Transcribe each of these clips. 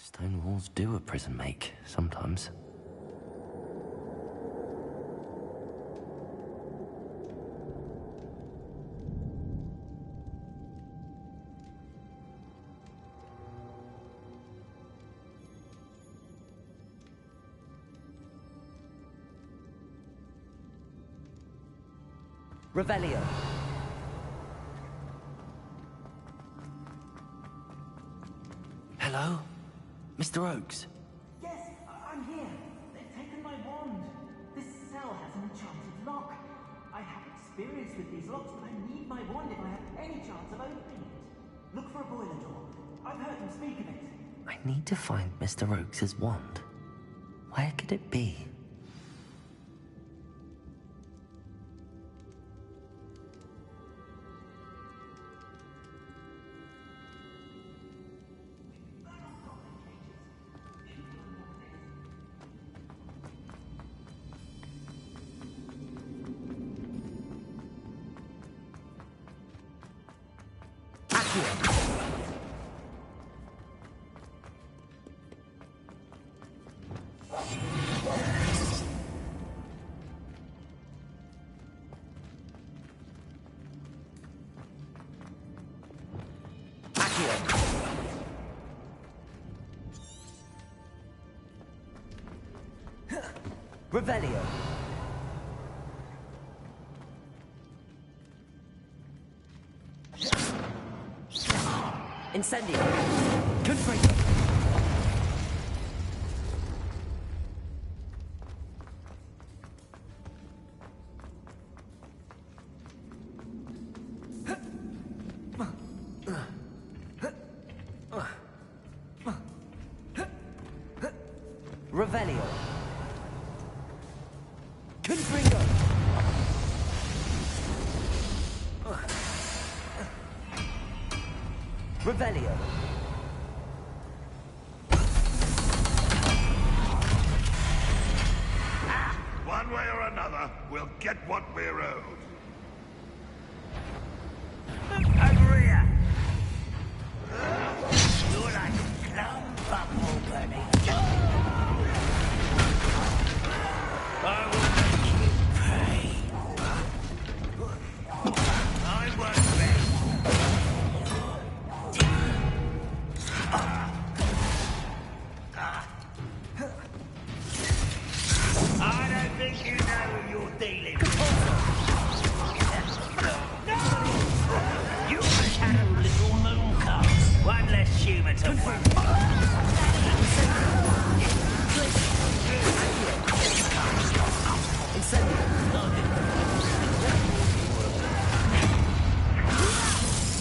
Stone walls do a prison make, sometimes. Revelio. Hello? Mr. Oakes? Yes, I'm here. They've taken my wand. This cell has an enchanted lock. I have experience with these locks, but I need my wand if I have any chance of opening it. Look for a boiler door. I've heard them speak of it. I need to find Mr. Oakes' wand. Where could it be? Revelio. Incendio. Confringo. Revelio. Confringo. Revelio. One way or another, we'll get what we're owed. Over here! You're like a clown bubble, Bunny. I will make you pay. I won't beg. I don't think you know who you're dealing with. You shadow little mooncalf. One less human to work.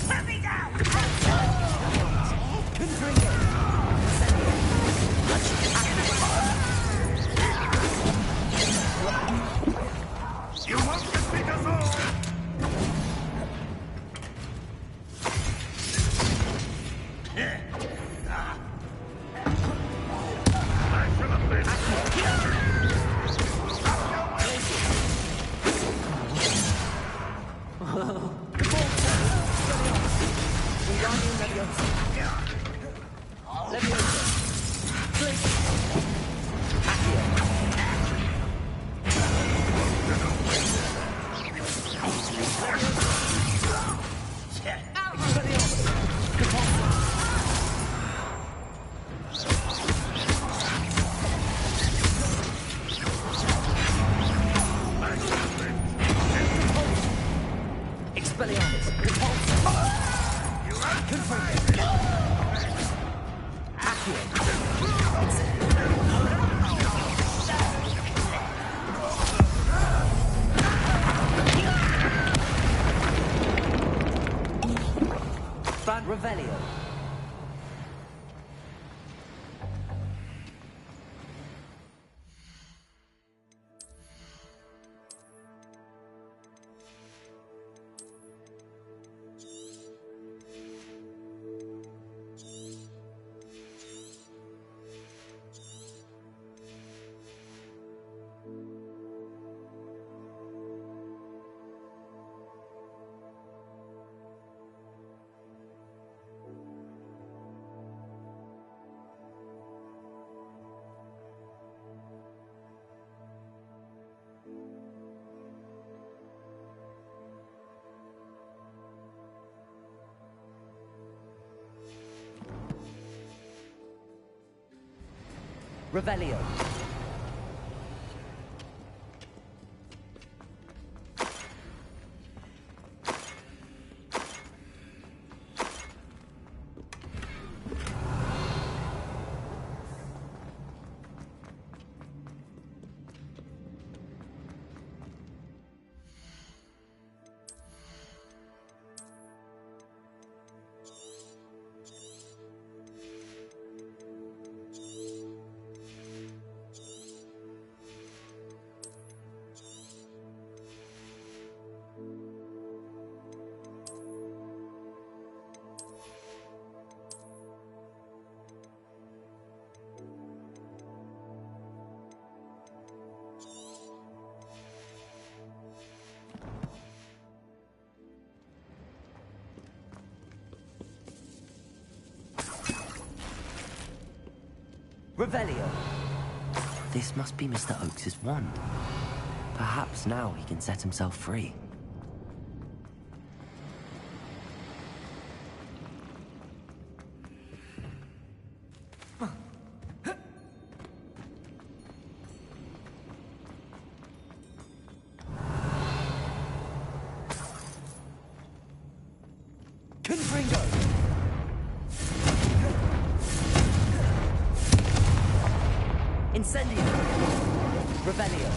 Put me down! You won't defeat us all! I should have been. Expelliarmus. Revelio. Revelio. This must be Mr. Oakes's wand. Perhaps now he can set himself free. Confringo. Incendio. Revelio.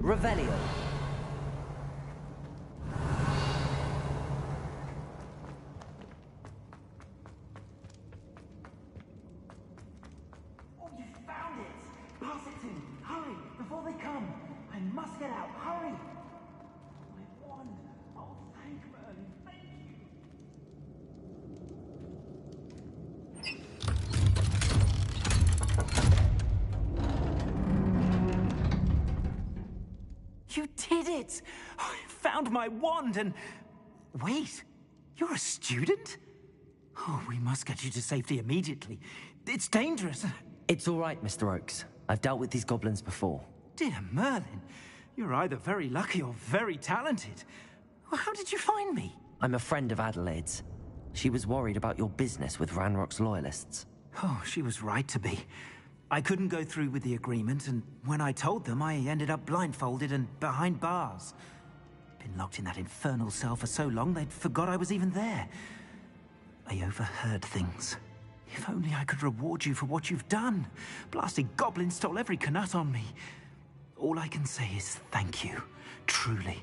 Revelio. Oh, you found it! Pass it to me! Hurry! Before they come! I must get out! Hurry! My wand! Oh, thank Merlin! Thank you! You did it! I found my wand and... Wait, you're a student? Oh, we must get you to safety immediately. It's dangerous. It's all right, Mr. Oakes. I've dealt with these goblins before. Dear Merlin, you're either very lucky or very talented. Well, how did you find me? I'm a friend of Adelaide's. She was worried about your business with Ranrock's loyalists. Oh, she was right to be. I couldn't go through with the agreement, and when I told them, I ended up blindfolded and behind bars. Been locked in that infernal cell for so long, they'd forgot I was even there. I overheard things. If only I could reward you for what you've done. Blasted goblins stole every Knut on me. All I can say is thank you, truly.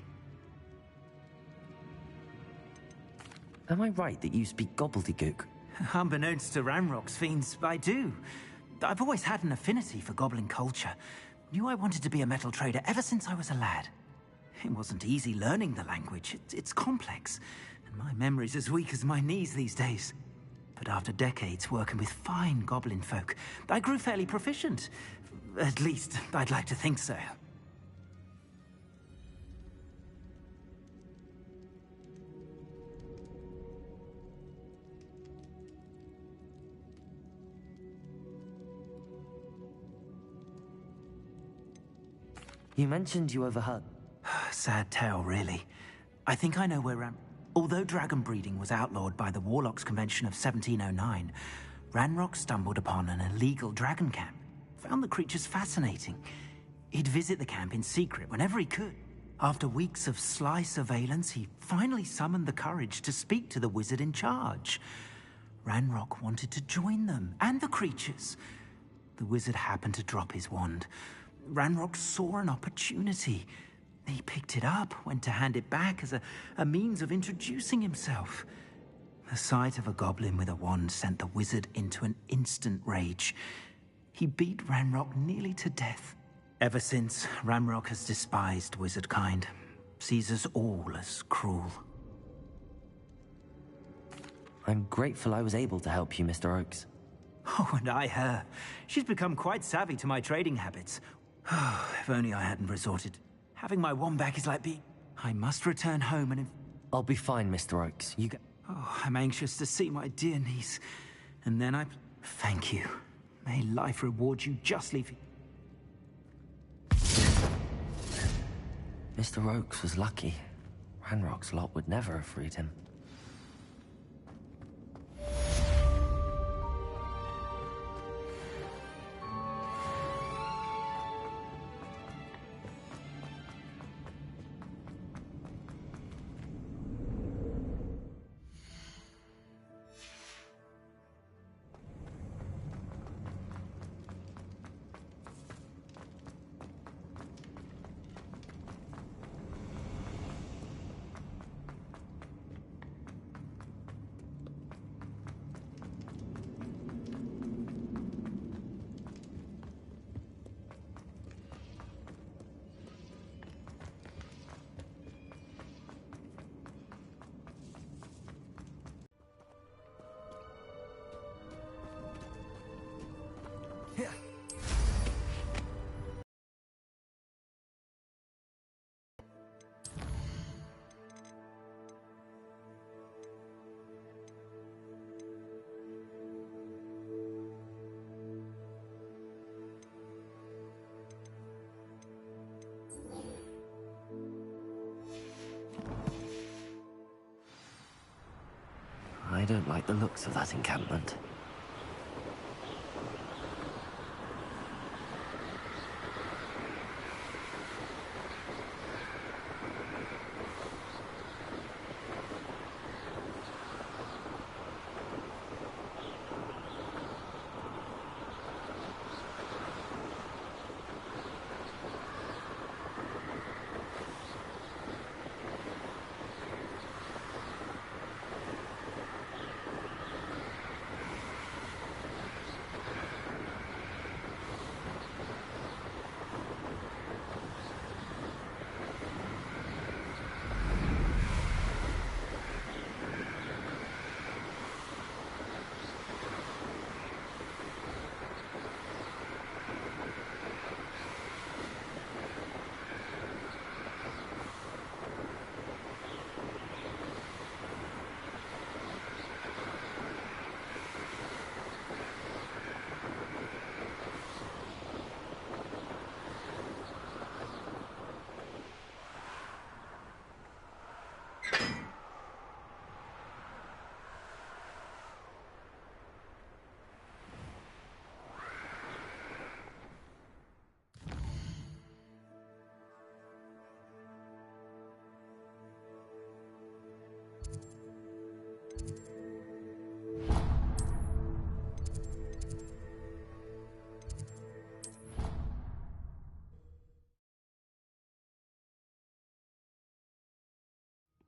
Am I right that you speak gobbledygook? Unbeknownst to Ranrock's fiends, I do. I've always had an affinity for goblin culture. Knew I wanted to be a metal trader ever since I was a lad. It wasn't easy learning the language. It's complex, and my memory's as weak as my knees these days. But after decades working with fine goblin folk, I grew fairly proficient. At least, I'd like to think so. You mentioned you overheard. Sad tale, really. I think I know where although dragon breeding was outlawed by the Warlocks Convention of 1709, Ranrock stumbled upon an illegal dragon camp. Found the creatures fascinating. He'd visit the camp in secret whenever he could. After weeks of sly surveillance, he finally summoned the courage to speak to the wizard in charge. Ranrock wanted to join them, and the creatures. The wizard happened to drop his wand. Ranrock saw an opportunity. He picked it up, went to hand it back as a means of introducing himself. The sight of a goblin with a wand sent the wizard into an instant rage. He beat Ranrock nearly to death. Ever since, Ranrock has despised wizard kind, sees us all as cruel. I'm grateful I was able to help you, Mr. Oakes. Oh, and I her. She's become quite savvy to my trading habits. If only I hadn't resorted. Having my wand back is like being... I must return home and... I'll be fine, Mr. Oakes. You get... Oh, I'm anxious to see my dear niece. And then I... Thank you. May life reward you justly for... Mr. Oakes was lucky. Ranrock's lot would never have freed him. I don't like the looks of that encampment.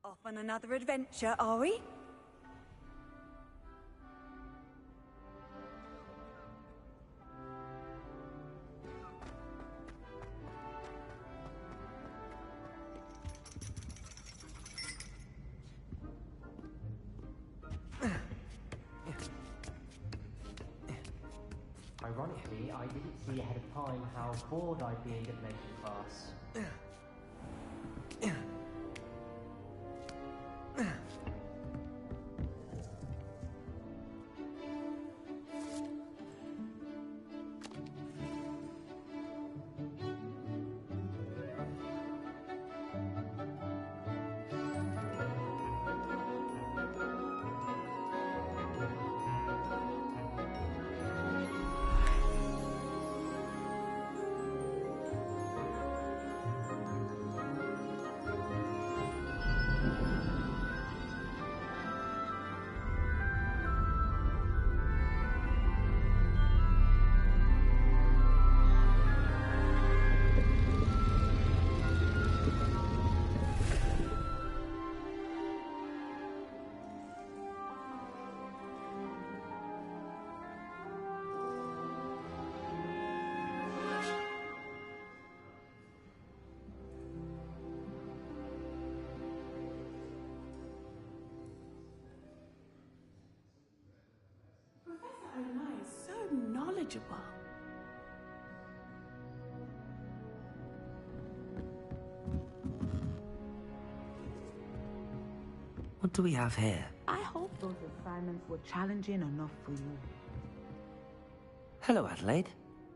Off on another adventure, are we? Ironically, I didn't see ahead of time how bored I'd be in divination class. knowledgeable. What do we have here? I hope those assignments were challenging enough for you. Hello, Adelaide.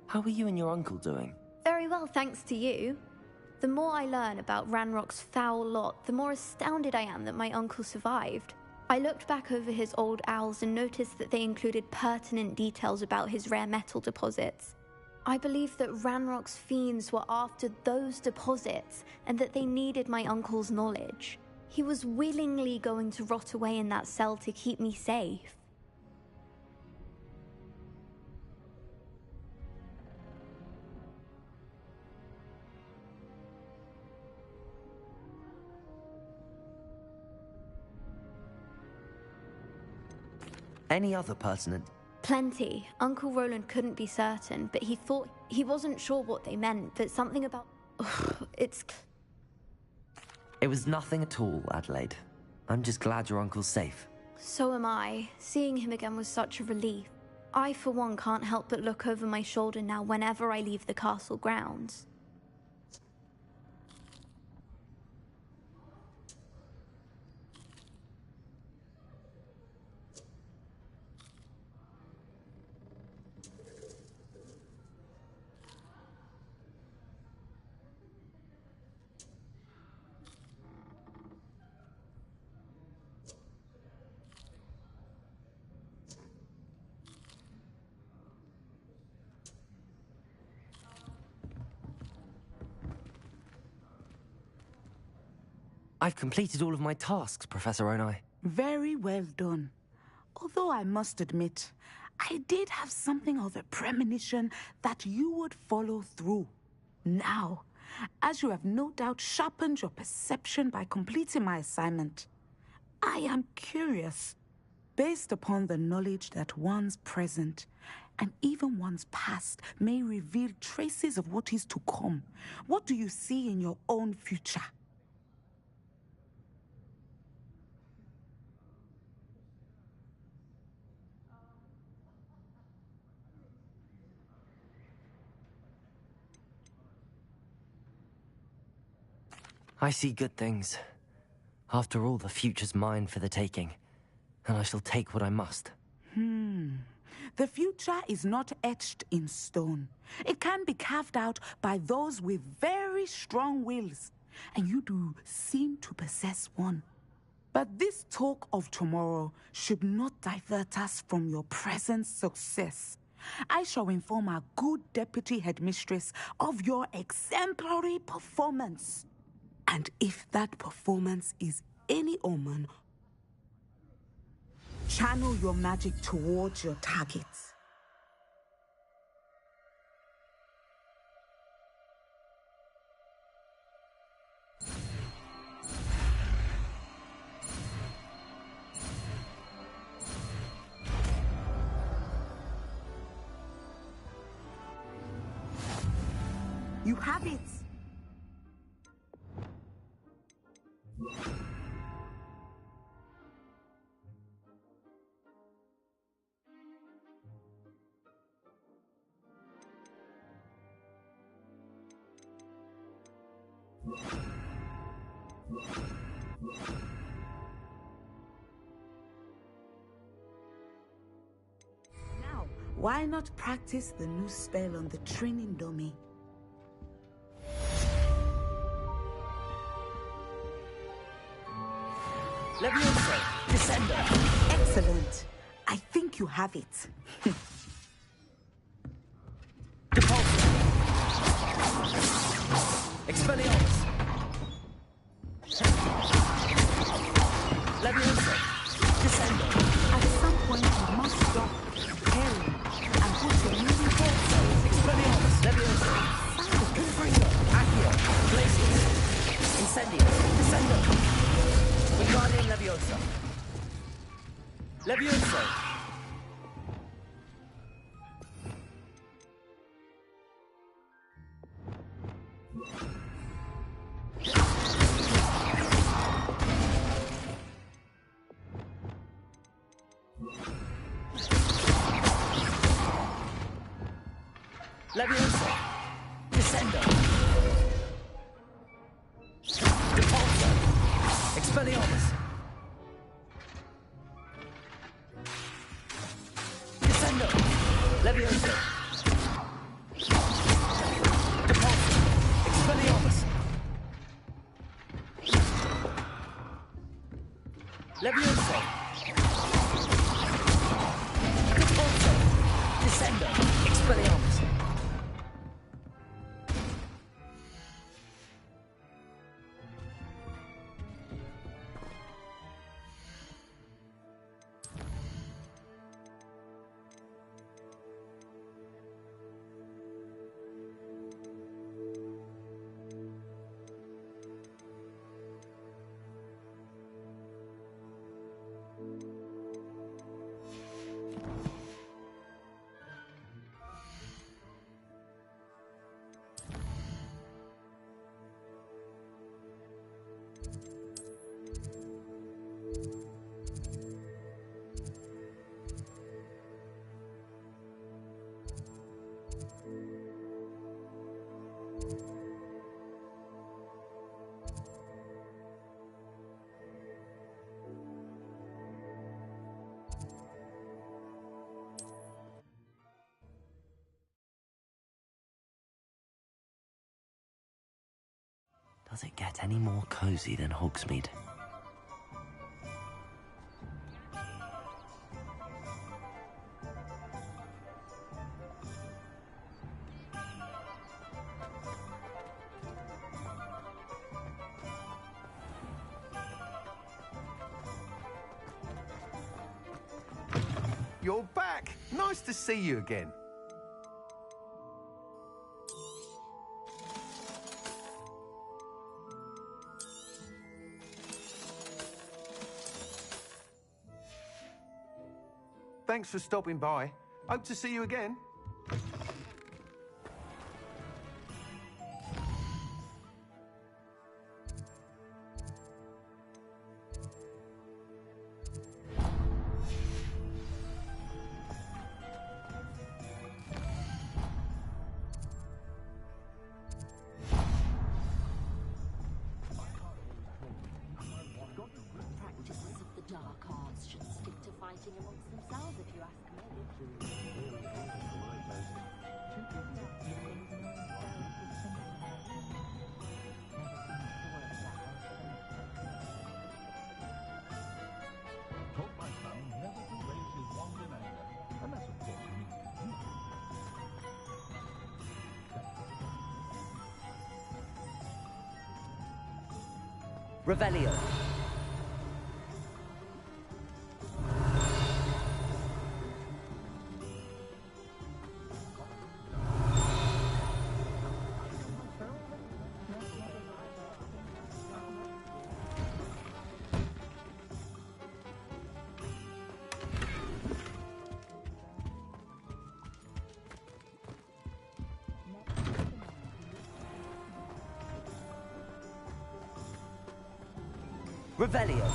How are you and your uncle doing? Very well, thanks to you. The more I learn about Ranrock's foul lot, the more astounded I am that my uncle survived. I looked back over his old owls and noticed that they included pertinent details about his rare metal deposits. I believe that Ranrock's fiends were after those deposits and that they needed my uncle's knowledge. He was willingly going to rot away in that cell to keep me safe. Any other pertinent? Plenty. Uncle Roland couldn't be certain, but he wasn't sure what they meant, but something about... It was nothing at all, Adelaide. I'm just glad your uncle's safe. So am I. Seeing him again was such a relief. I, for one, can't help but look over my shoulder now whenever I leave the castle grounds. I've completed all of my tasks, Professor Onai. Very well done. Although I must admit, I did have something of a premonition that you would follow through. Now, as you have no doubt sharpened your perception by completing my assignment, I am curious, based upon the knowledge that one's present and even one's past may reveal traces of what is to come. What do you see in your own future? I see good things. After all, the future's mine for the taking, and I shall take what I must. The future is not etched in stone. It can be carved out by those with very strong wills, and you do seem to possess one. But this talk of tomorrow should not divert us from your present success. I shall inform our good deputy headmistress of your exemplary performance. And if that performance is any omen, channel your magic towards your targets. You have it. Now, why not practice the new spell on the training dummy? Levioso, Descender. Excellent. I think you have it. Depulso. Expelliarmus. Levioso, Descender. At some point, you must stop preparing and put your moving forward. Expelliarmus, Levioso. Confringo, Accio, Glacius. Incendio, Descender. Wingardium Leviosa. Levioso. Repulsor. Expelliarmus. Descendo. Levioso. Repulsor. Expelliarmus. Levioso. Repulsor. Descendo. Expelliarmus. Does it get any more cozy than Hogsmeade? You're back! Nice to see you again. Thanks for stopping by. Hope to see you again. Practices of the dark arts should stick to fighting amongst themselves, if you ask me. Told my son never to raise his wand in anger, unless of course he means to use it. Revelio. Revelio.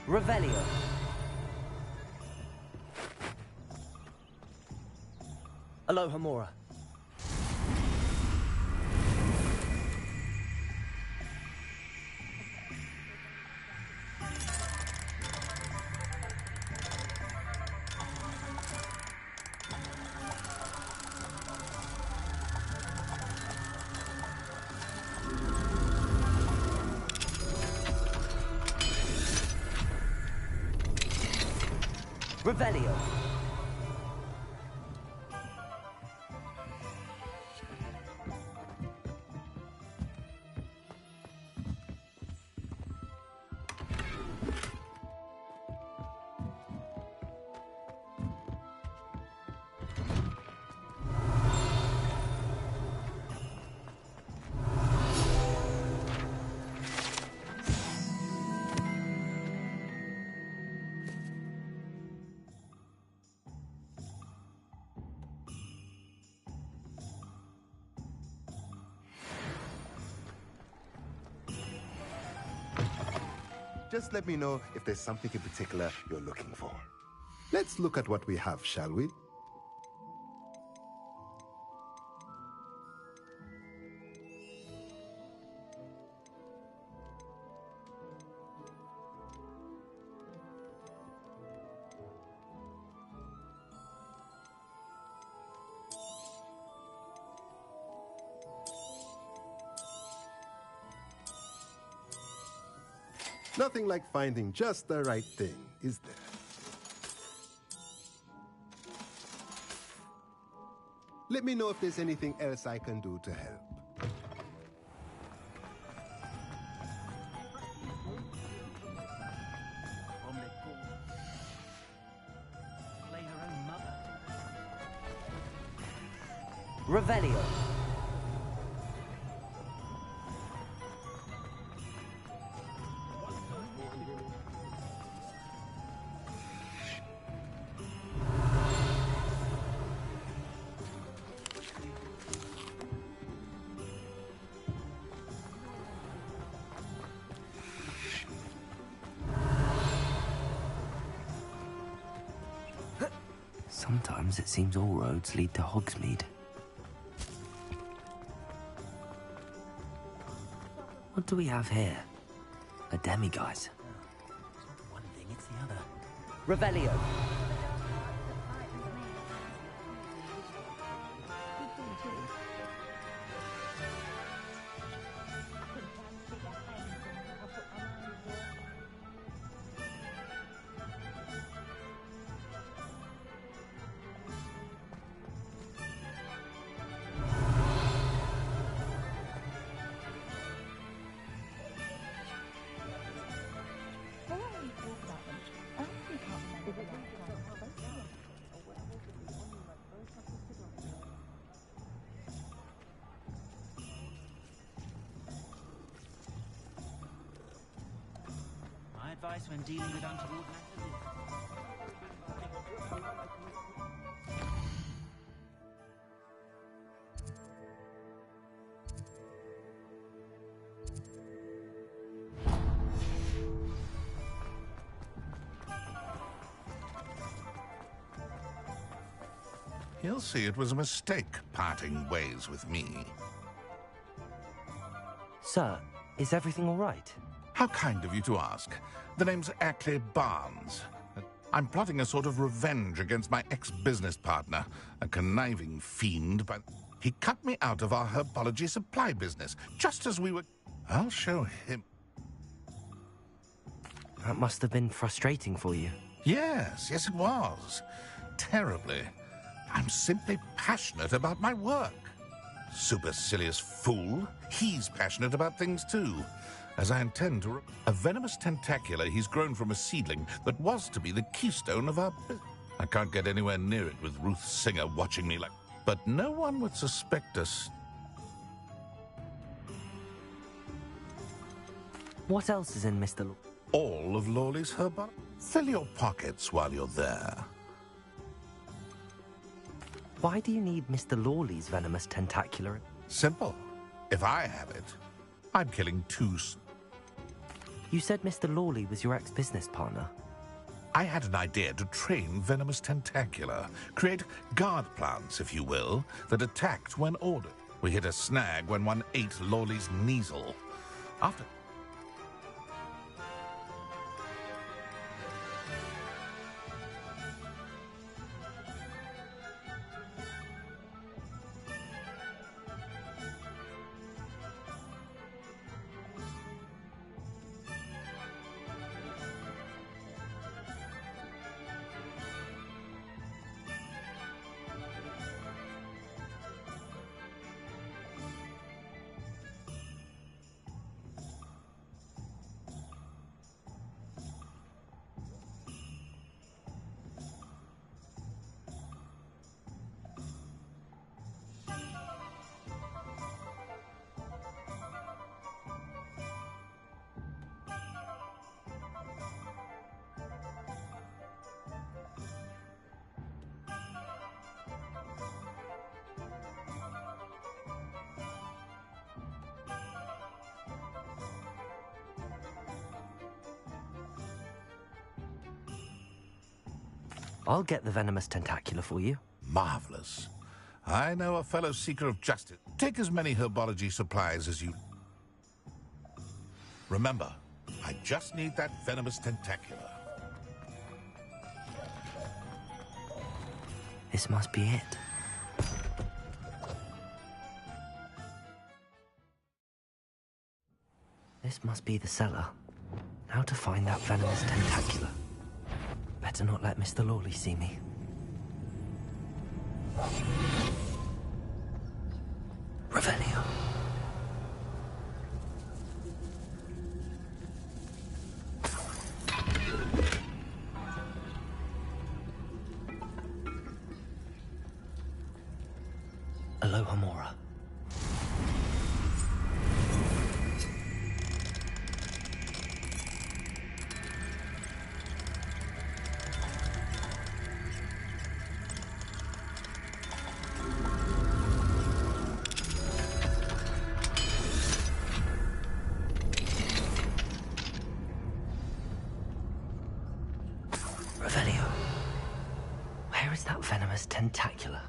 Revelio. Alohomora. Revelio. Just let me know if there's something in particular you're looking for. Let's look at what we have, shall we? Nothing like finding just the right thing, is there? Let me know if there's anything else I can do to help. Play her own mother. Revelio. Sometimes it seems all roads lead to Hogsmeade. What do we have here? A demiguise. One thing, it's the other. Revelio. My advice when dealing with untoward matters He'll see it was a mistake parting ways with me. Sir, is everything all right? How kind of you to ask. The name's Ackley Barnes. I'm plotting a sort of revenge against my ex-business partner, a conniving fiend, but he cut me out of our herbology supply business, just as we were... I'll show him... That must have been frustrating for you. Yes, it was. Terribly. I'm simply passionate about my work. Supercilious fool. He's passionate about things too. As I intend to... A venomous tentacula he's grown from a seedling that was to be the keystone of our business. I can't get anywhere near it with Ruth Singer watching me like... But no one would suspect us. What else is in Mr. All of Lawley's herbal. Fill your pockets while you're there. Why do you need Mr. Lawley's venomous tentacular? Simple. If I have it, I'm killing two... You said Mr. Lawley was your ex-business partner. I had an idea to train venomous tentacula, create guard plants, if you will, that attacked when ordered. We hit a snag when one ate Lawley's Kneasel. After... I'll get the venomous tentacula for you. Marvelous. I know a fellow seeker of justice. Take as many herbology supplies as you... Remember, I just need that venomous tentacula. This must be it. This must be the cellar. How to find that venomous tentacula? Better not let Mr. Lawley see me. Revelio. Aloha Mora. Revelio. Where is that venomous tentacula?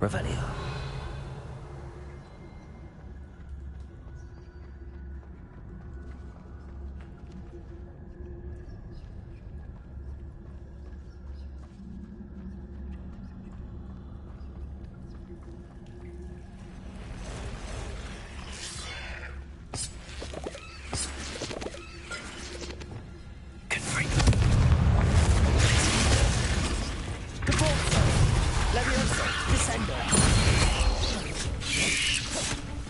Revelio.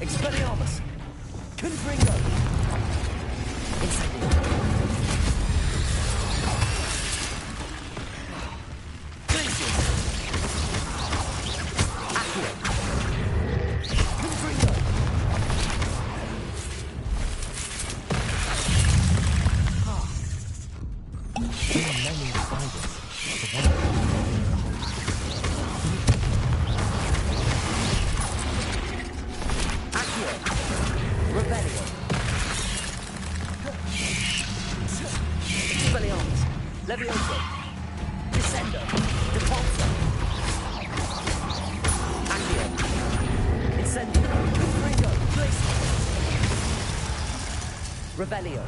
Expelliarmus! Confringo! Incendio! Glacius! Accio! Confringo! There are many spiders. The one Revelio. Expelliarmus. Levioso. Descendo. Depulso. Accio. Incendio. Confringo. Glacius. Revelio.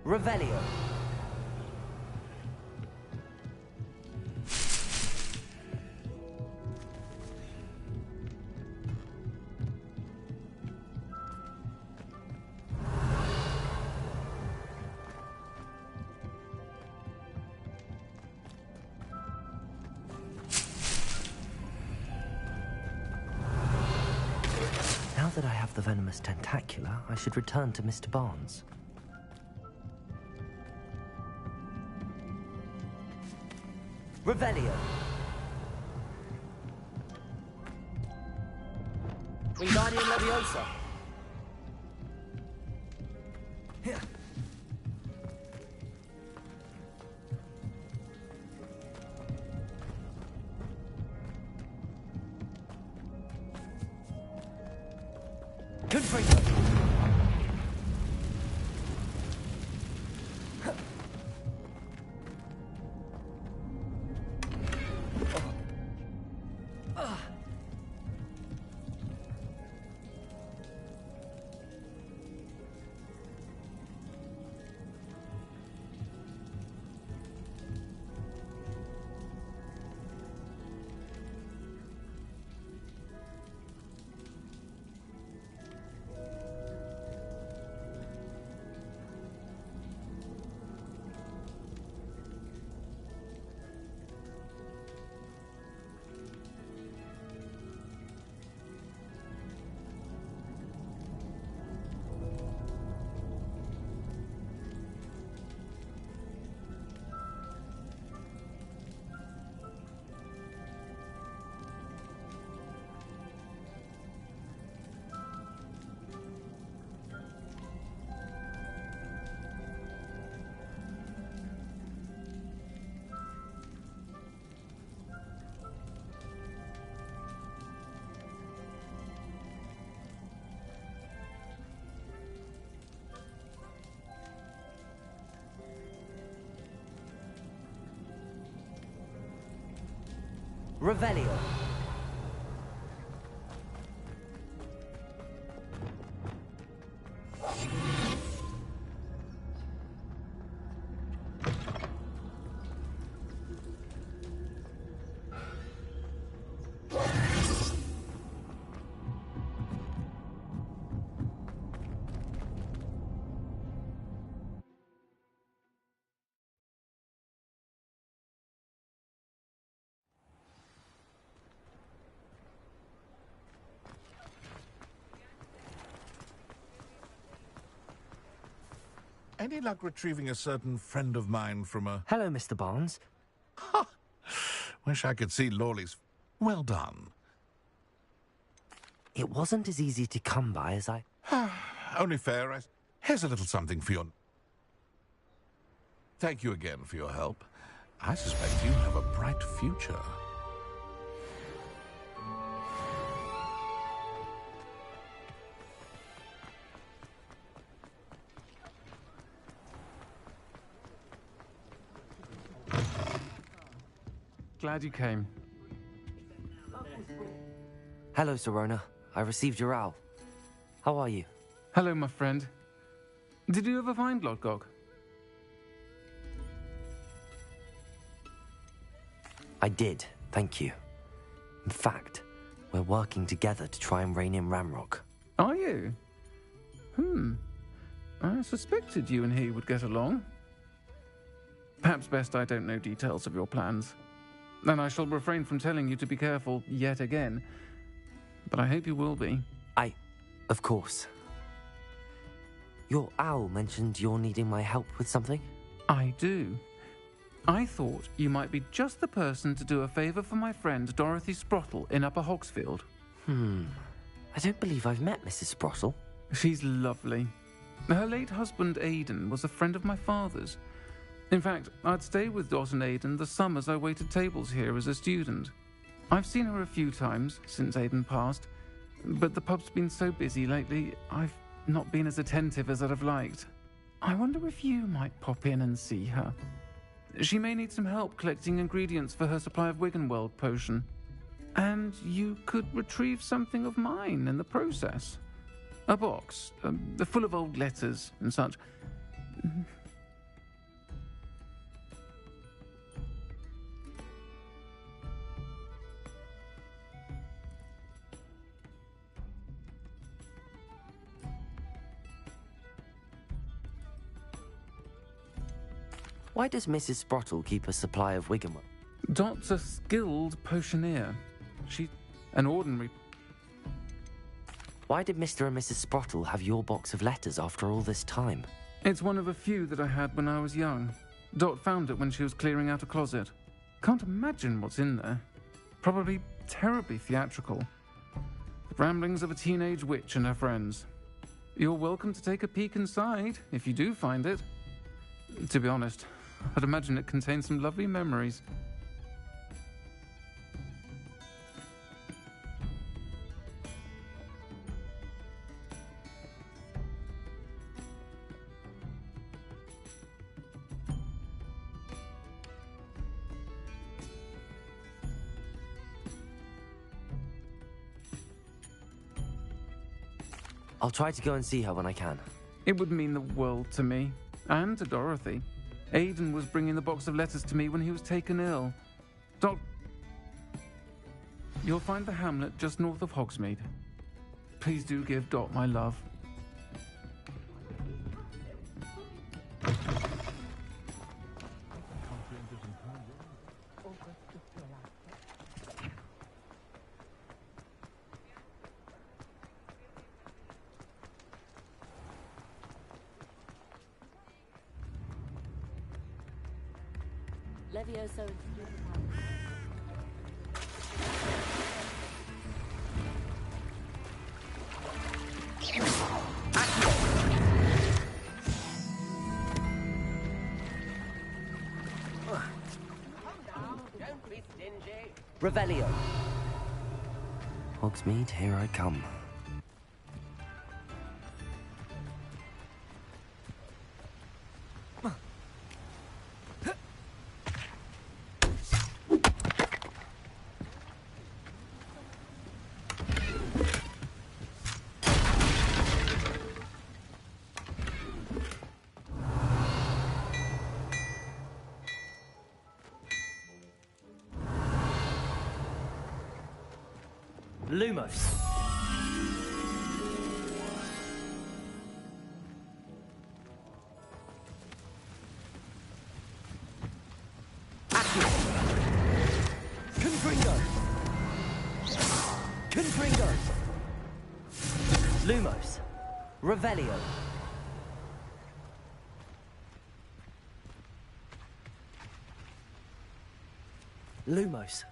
Revelio. Now that I have the venomous tentacula, I should return to Mr. Barnes. Revelio. Wingardium Leviosa. Here. Confringo. Revelio. Any luck retrieving a certain friend of mine from a... Hello, Mr. Barnes. Ha! Wish I could see Lawley's... Well done. It wasn't as easy to come by as I... Only fair. Here's a little something for your... Thank you again for your help. I suspect you have a bright future. Glad you came. Hello, Sirona. I received your owl. How are you? Hello, my friend. Did you ever find Lodgok? I did, thank you. In fact, we're working together to try and rein in Ranrock. Are you? I suspected you and he would get along. Perhaps best I don't know details of your plans. And I shall refrain from telling you to be careful yet again. But I hope you will be. Of course. Your owl mentioned you're needing my help with something? I do. I thought you might be just the person to do a favour for my friend Dorothy Sprottle in Upper Hogsfield. I don't believe I've met Mrs. Sprottle. She's lovely. Her late husband Aidan was a friend of my father's. In fact, I'd stay with Dot and Aidan the summers I waited tables here as a student. I've seen her a few times since Aidan passed, but the pub's been so busy lately, I've not been as attentive as I'd have liked. I wonder if you might pop in and see her. She may need some help collecting ingredients for her supply of Wiggenweld potion. And you could retrieve something of mine in the process. A box, full of old letters and such. Why does Mrs. Sprottle keep a supply of Wiggenweld? Dot's a skilled potioneer. She's an ordinary... Why did Mr. and Mrs. Sprottle have your box of letters after all this time? It's one of a few that I had when I was young. Dot found it when she was clearing out a closet. Can't imagine what's in there. Probably terribly theatrical. The ramblings of a teenage witch and her friends. You're welcome to take a peek inside, if you do find it. To be honest, I'd imagine it contains some lovely memories. I'll try to go and see her when I can. It would mean the world to me, and to Dorothy. Aidan was bringing the box of letters to me when he was taken ill. You'll find the hamlet just north of Hogsmeade. Please do give Dot my love. Levioso Don't be stingy. Revelio. Hogsmeade, here I come. Lumos. Confringo. Confringo. Lumos. Revelio. Lumos.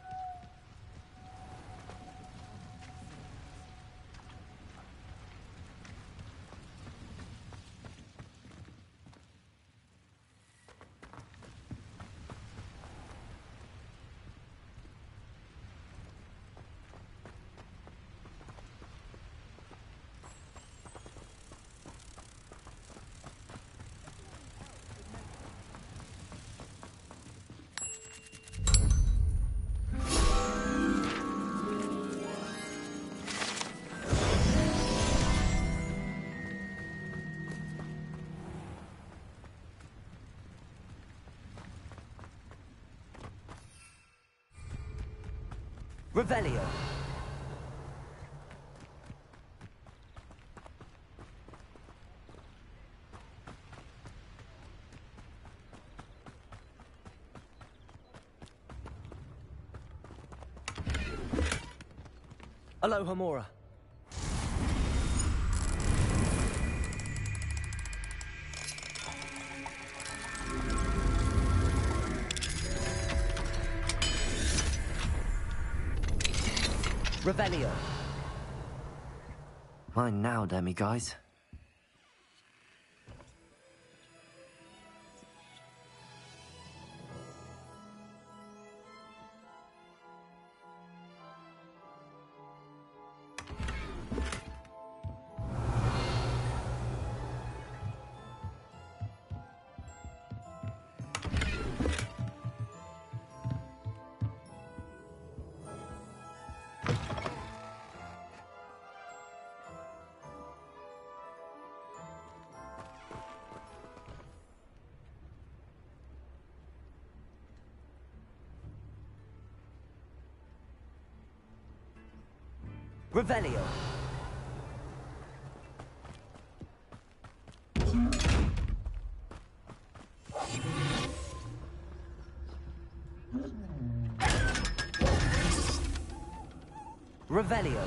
Revelio. Aloha Mora. Revelio. Mine now, demi-guys. Revelio. Revelio.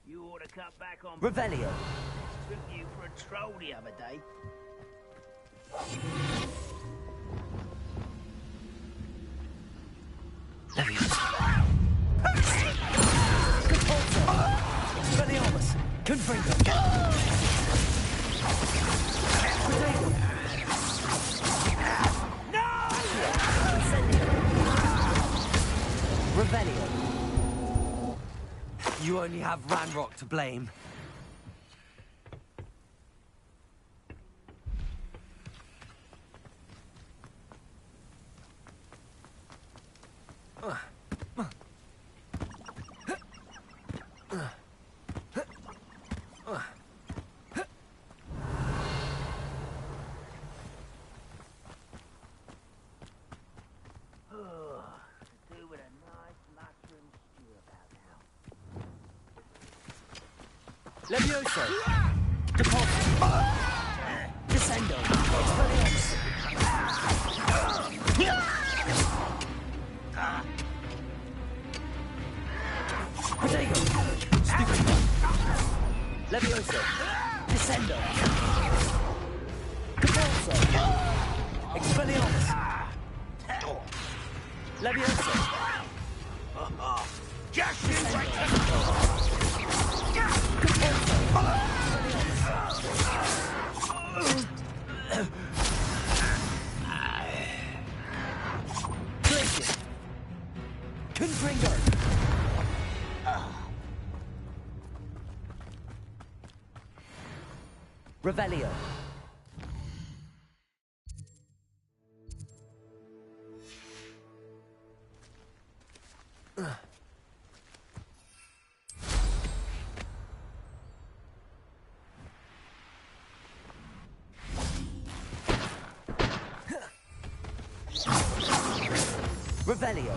You ought to cut back on... Revelio. Took you for a troll the other day. Expelliarmus. Confringo. No! Revelio. You only have Ranrock to blame. Levioso. Deposit. Descendo. Expelliarmus. Protego. Stupid. Levioso. Descendo. Leviosa! Just you wait! Glacier! Confringo! Revelio! Revelio!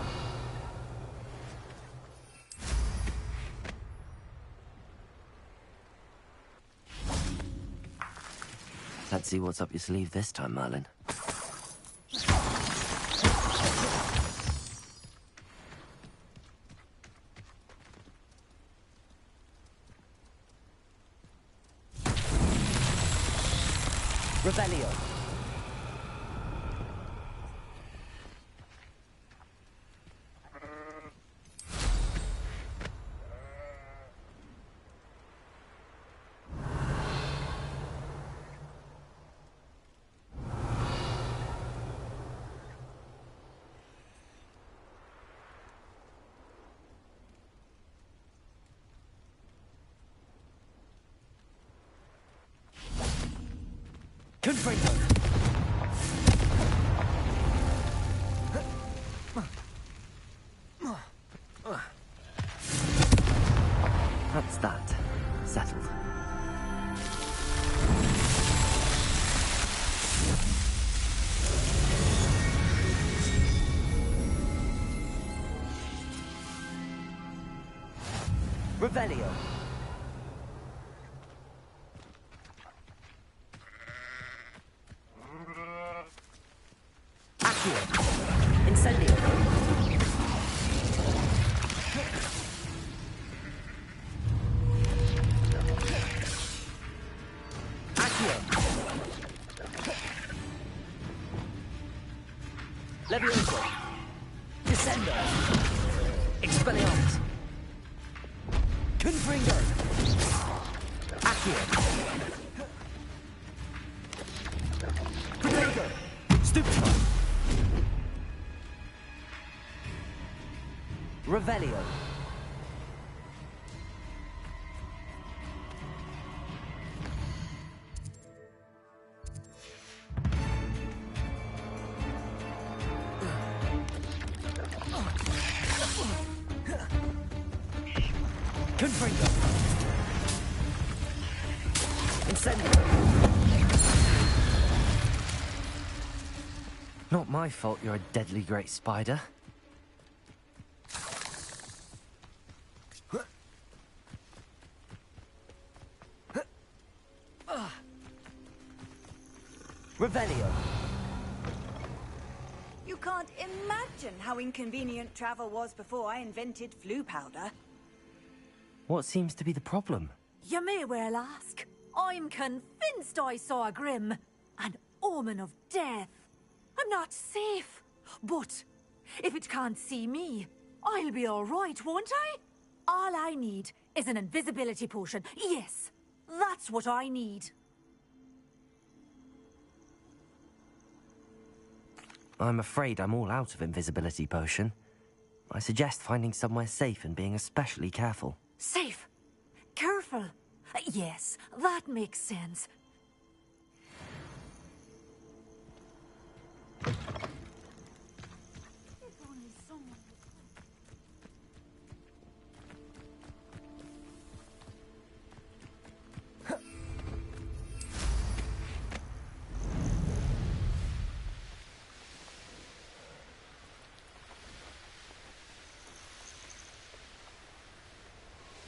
Let's see what's up your sleeve this time, Merlin. Revelio! Confringo! That's that. Settled. Revelio! Incendio! Accio! Levioso! Descendo! Expelliarmus! Confringo! Accio! Protego! Stupefy! Revelio! Confringo! Incendio! Not my fault you're a deadly great spider. Revelio! You can't imagine how inconvenient travel was before I invented flu powder. What seems to be the problem? You may well ask. I'm convinced I saw a Grim, an omen of death. I'm not safe, but if it can't see me, I'll be all right, won't I? All I need is an invisibility potion. Yes, that's what I need. I'm afraid I'm all out of invisibility potion. I suggest finding somewhere safe and being especially careful. Safe. Careful. Yes, that makes sense.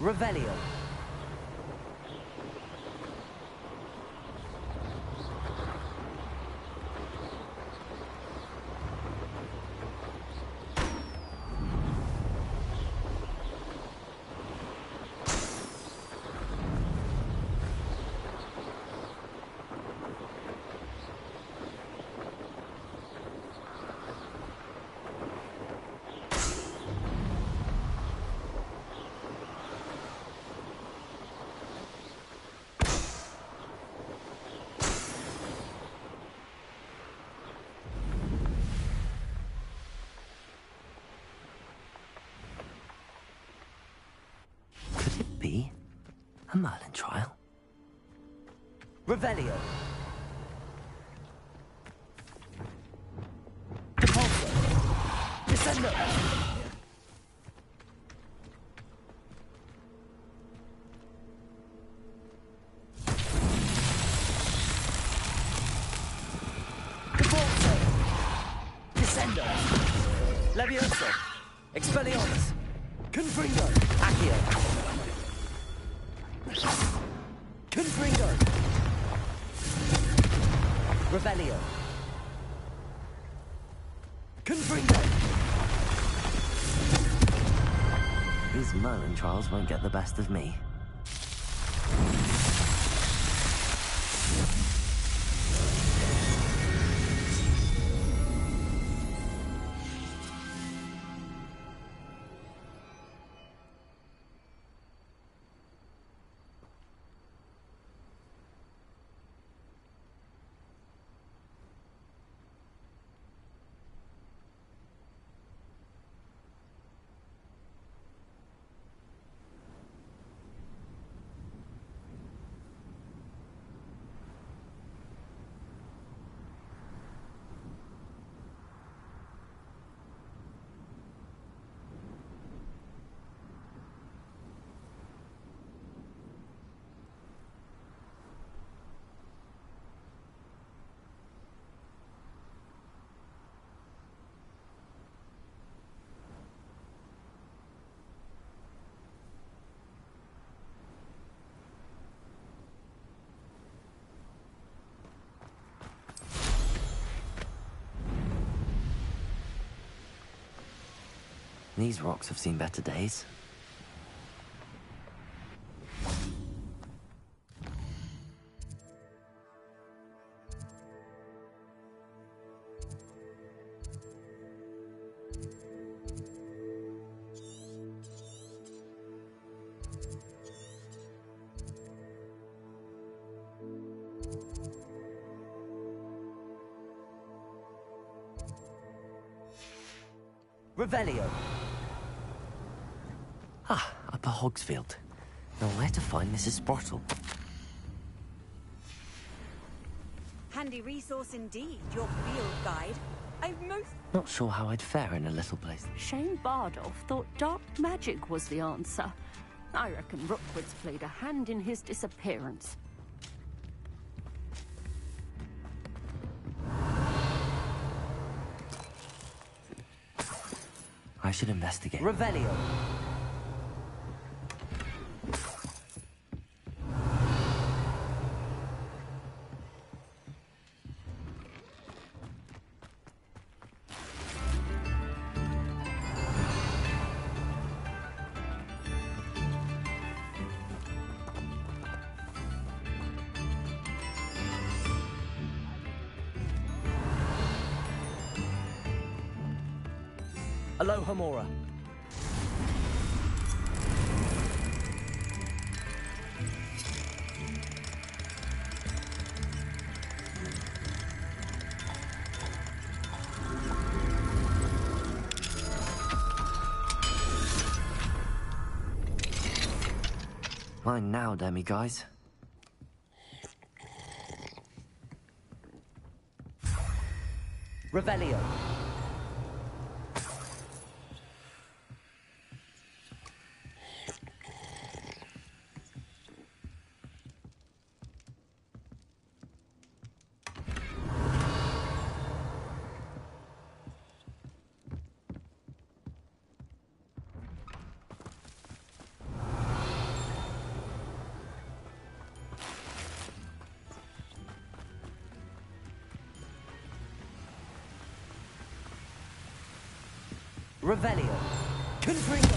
Revelio! A Merlin trial? Revelio. Repulso. Descendo. Repulso. Descendo. Levioso. Expelliarmus. Confringo. Accio. Confringo. Revelio. Confringo. These Merlin trials won't get the best of me. These rocks have seen better days. Revelio. Ah, Upper Hogsfield. Now where to find Mrs. Sprottle? Handy resource indeed, your field guide. I've most... Not sure how I'd fare in a little place. Shane Bardolph thought dark magic was the answer. I reckon Rookwood's played a hand in his disappearance. I should investigate. Revelio. Aloha Mora. Mine now, demi guys. Revelio. Revelio. Confringo.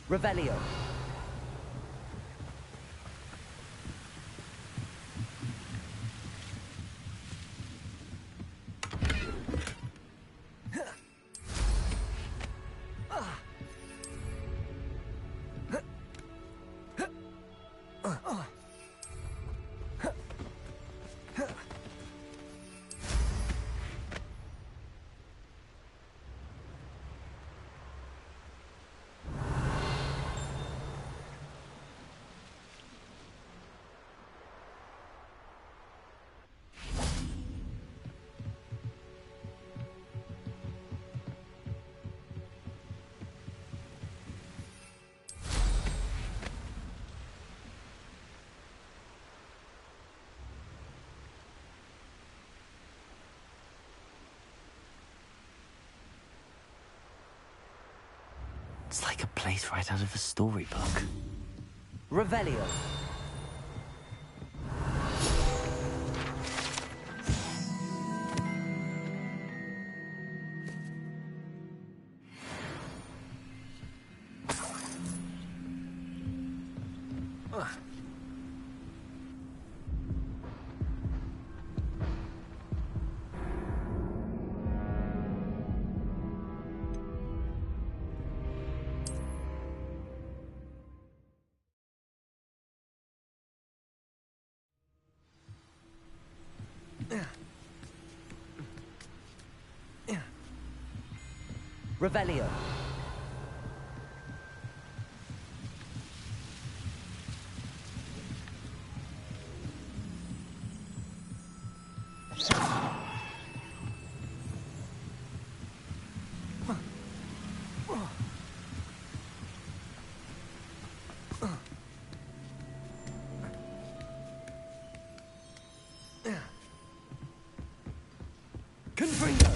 Revelio. It's like a place right out of a storybook. Revelio. Revelio. Confringo.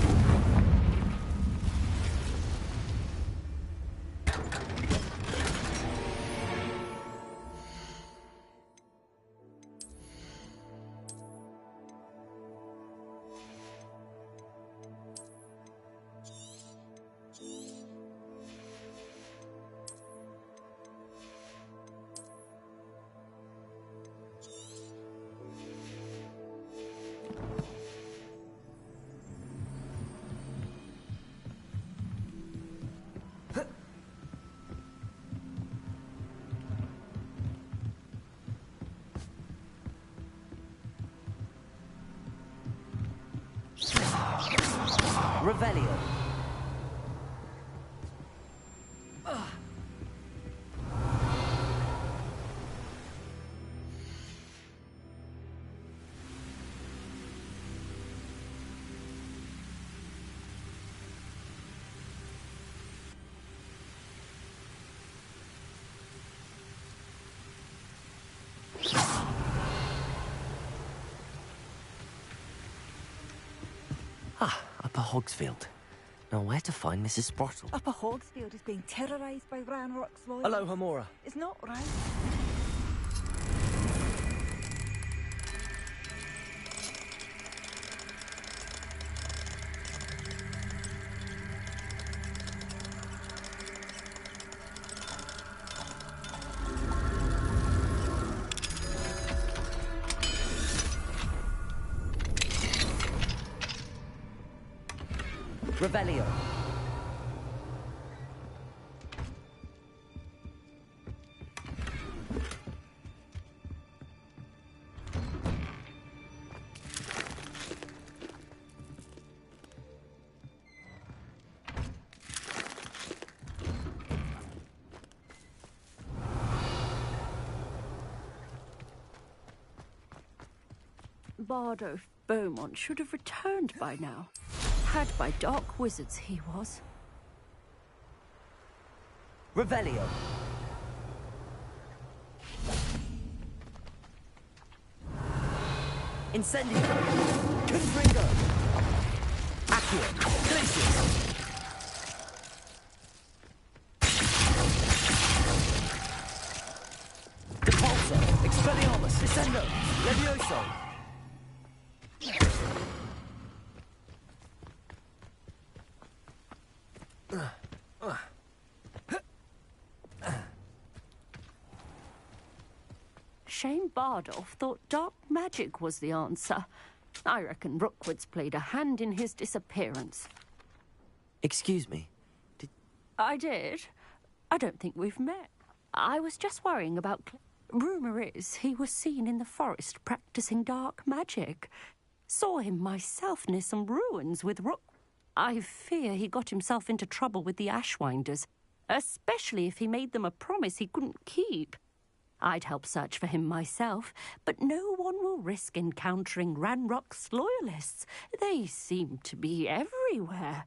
Revelio. Upper Hogsfield. Now, where to find Mrs. Sprottle? Upper Hogsfield is being terrorised by Ranrock's lawyers. Hello, Hamora. It's not right. Revelio. Bardolph Beaumont should have returned by now. Had by dark wizards he was. Revelio. Incendio. Confringo. Accio. Glacius. Depulso. Expelliarmus. Descendo. Levioso. Shame Bardolph thought dark magic was the answer. I reckon Rookwood's played a hand in his disappearance. Excuse me. I did. I don't think we've met. I was just worrying about... Rumour is he was seen in the forest practicing dark magic. Saw him myself near some ruins with Rook. I fear he got himself into trouble with the Ashwinders, especially if he made them a promise he couldn't keep. I'd help search for him myself, but no one will risk encountering Ranrock's loyalists. They seem to be everywhere.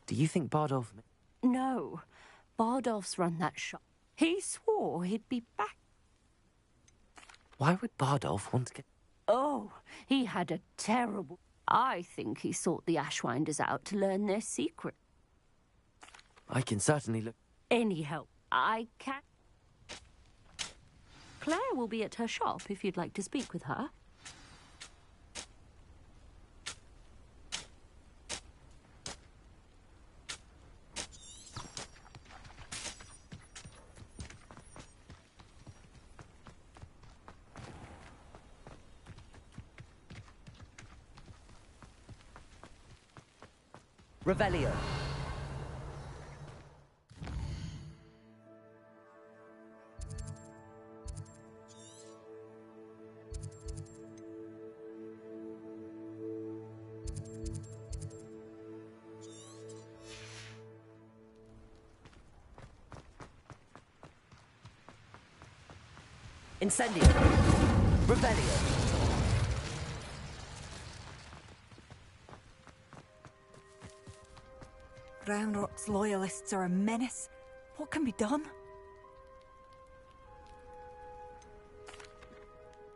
Do you think Bardolph... No. Bardolph's run that shop. He swore he'd be back. Why would Bardolph want to get... Oh, he had a terrible... I think he sought the Ashwinders out to learn their secret. I can certainly look... Any help I can... Claire will be at her shop if you'd like to speak with her. Revelio. Incendio. Revelio. Ranrock's loyalists are a menace. What can be done?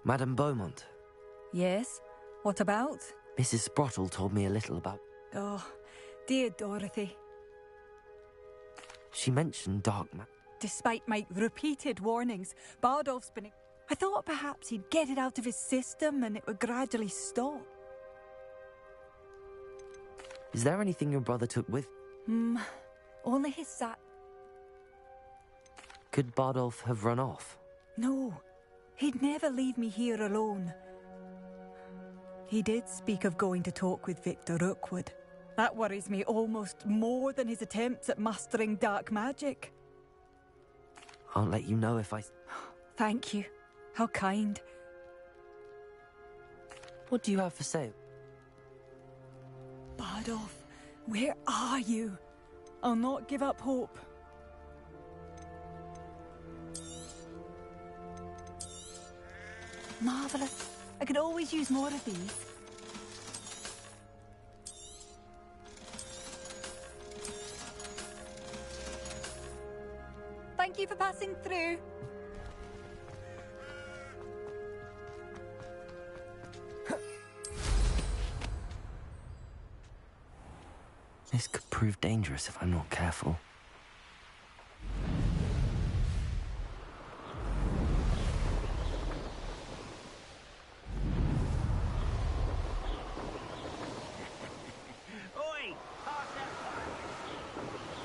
Madame Beaumont. Yes? What about? Mrs. Sprottle told me a little about... Oh, dear Dorothy. She mentioned dark magic. Despite my repeated warnings, Bardolph's been... I thought perhaps he'd get it out of his system and it would gradually stop. Is there anything your brother took with? Only his sack. Could Bardolph have run off? No, he'd never leave me here alone. He did speak of going to talk with Victor Rookwood. That worries me almost more than his attempts at mastering dark magic. I'll let you know if I... Thank you. How kind. What do you have for sale? Bardolph, where are you? I'll not give up hope. Marvellous. I could always use more of these. Thank you for passing through. This could prove dangerous if I'm not careful.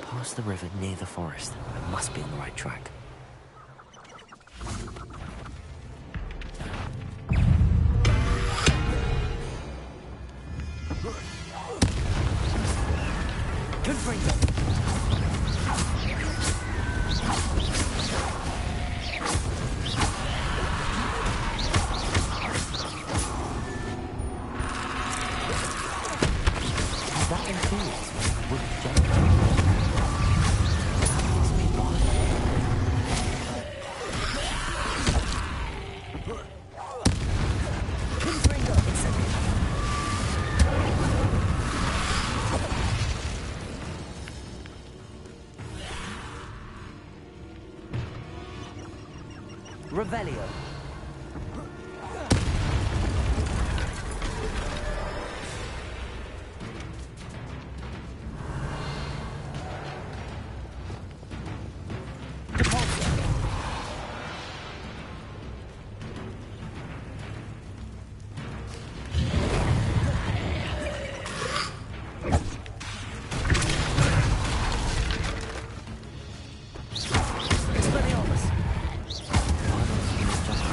Past the river near the forest. I must be on the right track. Revelio. Just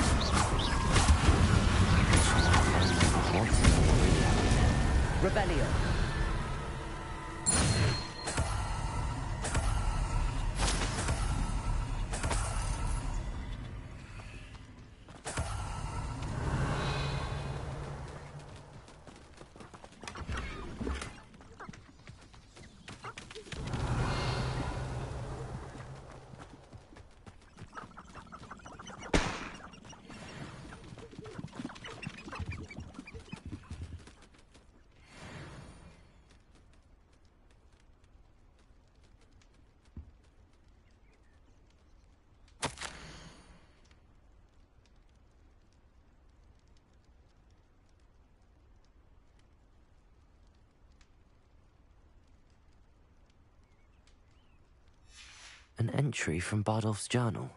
An entry from Bardolph's journal.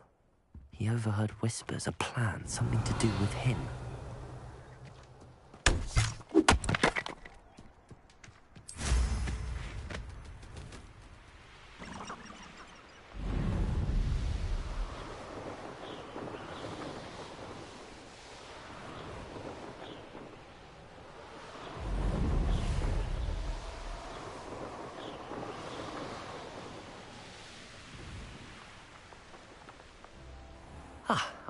He overheard whispers, a plan, something to do with him.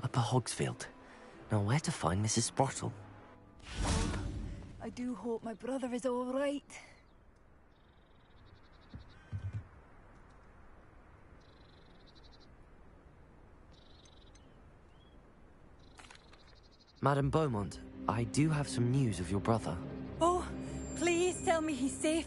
Upper Hogsfield. Now where to find Mrs. Sprottle? I do hope my brother is all right. Madame Beaumont, I do have some news of your brother. Oh, please tell me he's safe.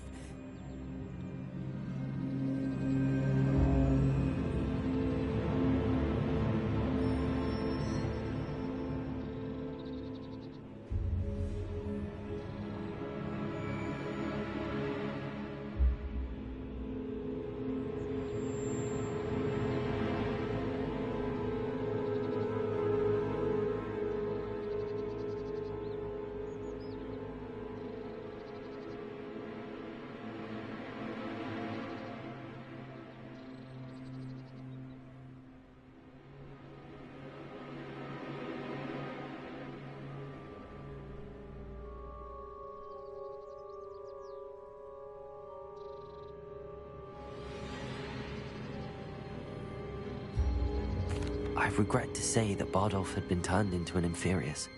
I regret to say that Bardolph had been turned into an Inferius,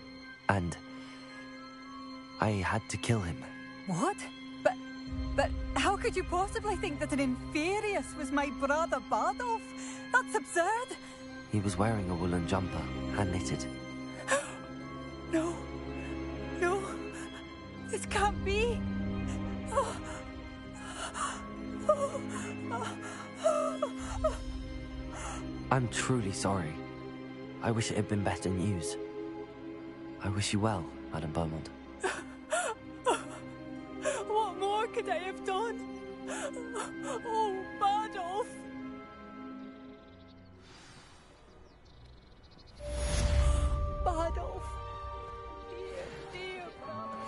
and I had to kill him. What? But how could you possibly think that an Inferius was my brother Bardolph? That's absurd. He was wearing a woolen jumper, hand-knitted. No. No. This can't be. I'm truly sorry. I wish it had been better news. I wish you well, Madame Beaumont. What more could I have done? Oh, Bardolph! Bardolph! Dear brother.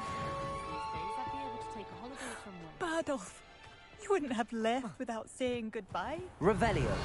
These days I'd be able to take a holiday from work. Bardolph, you wouldn't have left without saying goodbye. Revelio.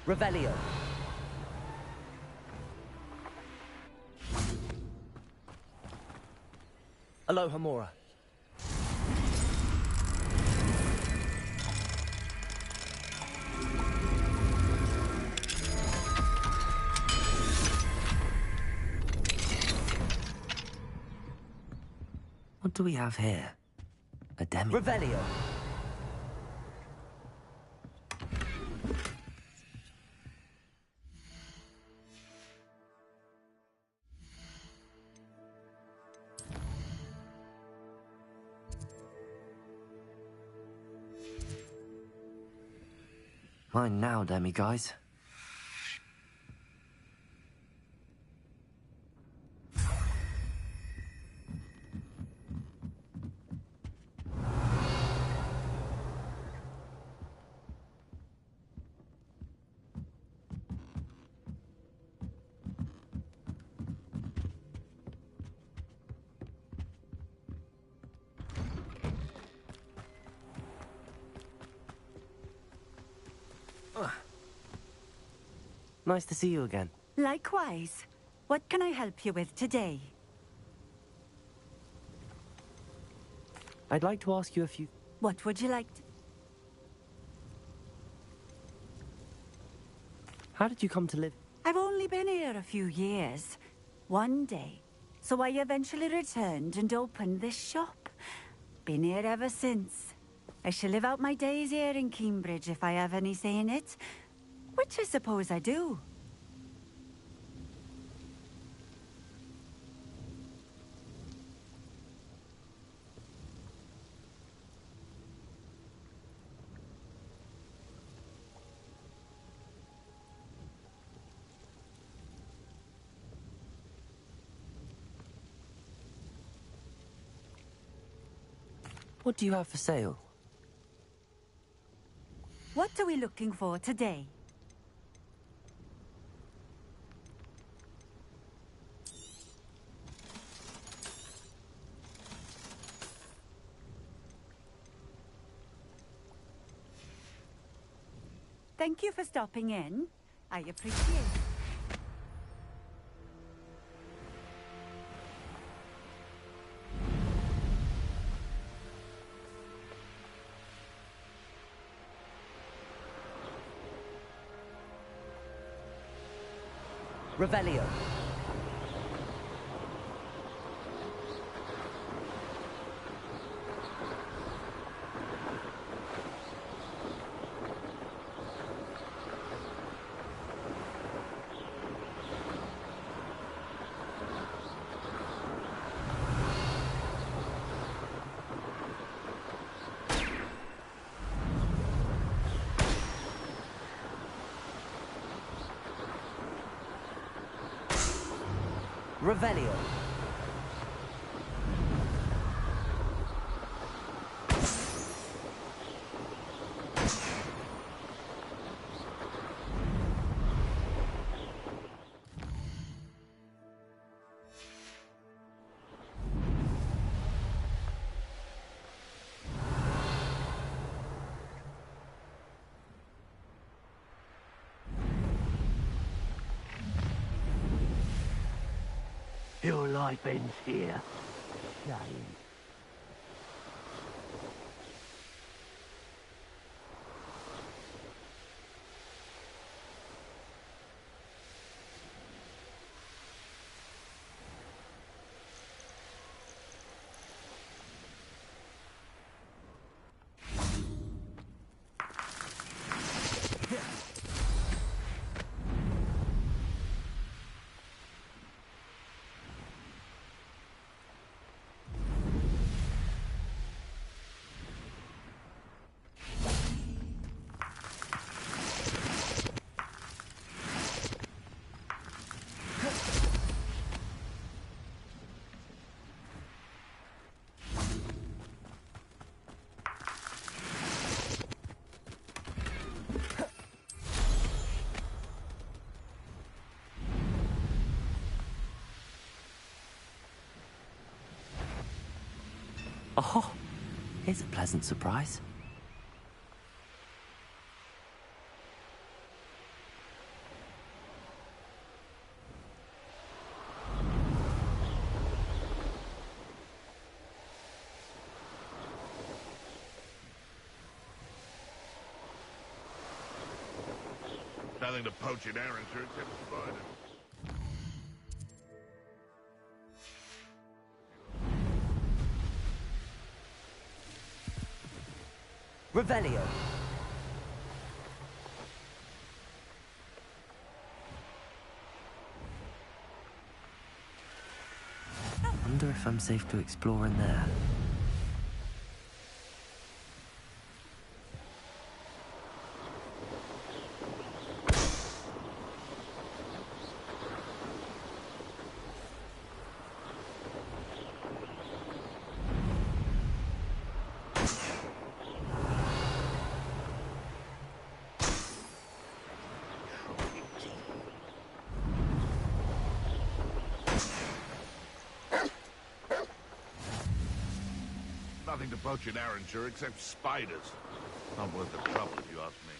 Revelio. Alohomora. What do we have here? A demi. Revelio. Mine now, demi guys. Nice to see you again. Likewise. What can I help you with today? I'd like to ask you a few... What would you like to... How did you come to live? I've only been here a few years. One day. So I eventually returned and opened this shop. Been here ever since. I shall live out my days here in Cambridge if I have any say in it. Which I suppose I do. What do you have for sale? What are we looking for today? Thank you for stopping in. I appreciate it. Revelio. Revelio. Your life ends here. Shame. Oh, here's a pleasant surprise. Nothing to poach in Arrowshire except spiders. Revelio. I wonder if I'm safe to explore in there. Nothing to poach in Arrowshire except spiders. Not worth the trouble, if you ask me.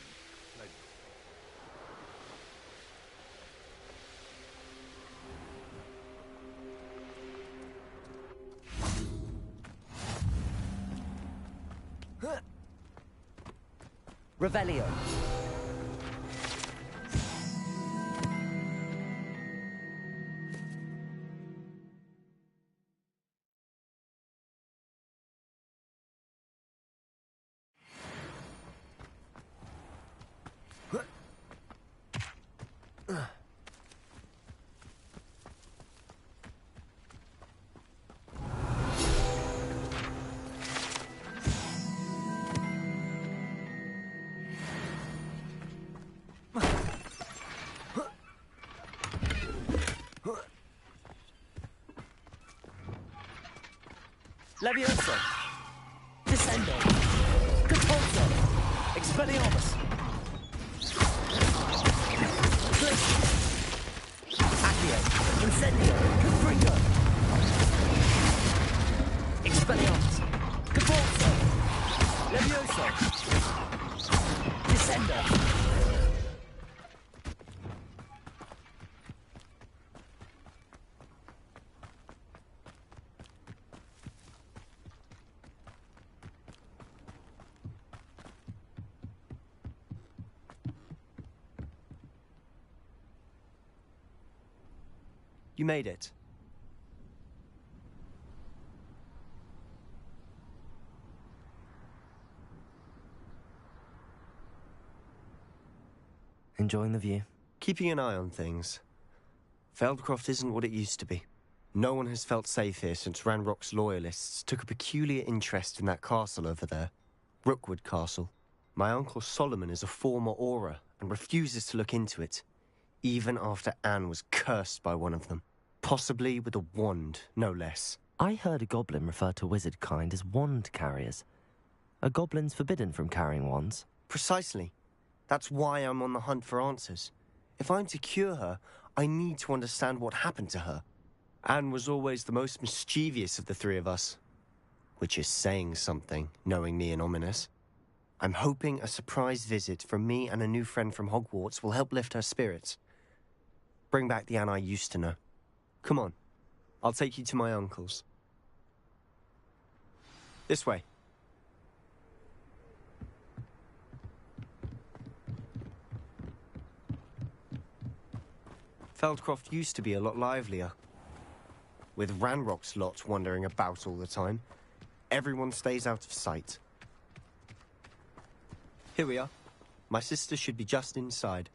Revelio. Levioso. Descendo. Capulso. Expelliarmus. Accio. Incendio. Confringo. Expelliarmus. Capulso. Levioso. Descendo. You made it. Enjoying the view? Keeping an eye on things. Feldcroft isn't what it used to be. No one has felt safe here since Ranrock's loyalists took a peculiar interest in that castle over there. Rookwood Castle. My uncle Solomon is a former Auror and refuses to look into it, even after Anne was cursed by one of them. Possibly with a wand, no less. I heard a goblin refer to wizard kind as wand carriers. Are goblins forbidden from carrying wands? Precisely. That's why I'm on the hunt for answers. If I'm to cure her, I need to understand what happened to her. Anne was always the most mischievous of the three of us. Which is saying something, knowing me and Ominous. I'm hoping a surprise visit from me and a new friend from Hogwarts will help lift her spirits. Bring back the Anne I used to know. Come on. I'll take you to my uncle's. This way. Feldcroft used to be a lot livelier. With Ranrock's lot wandering about all the time, everyone stays out of sight. Here we are. My sister should be just inside.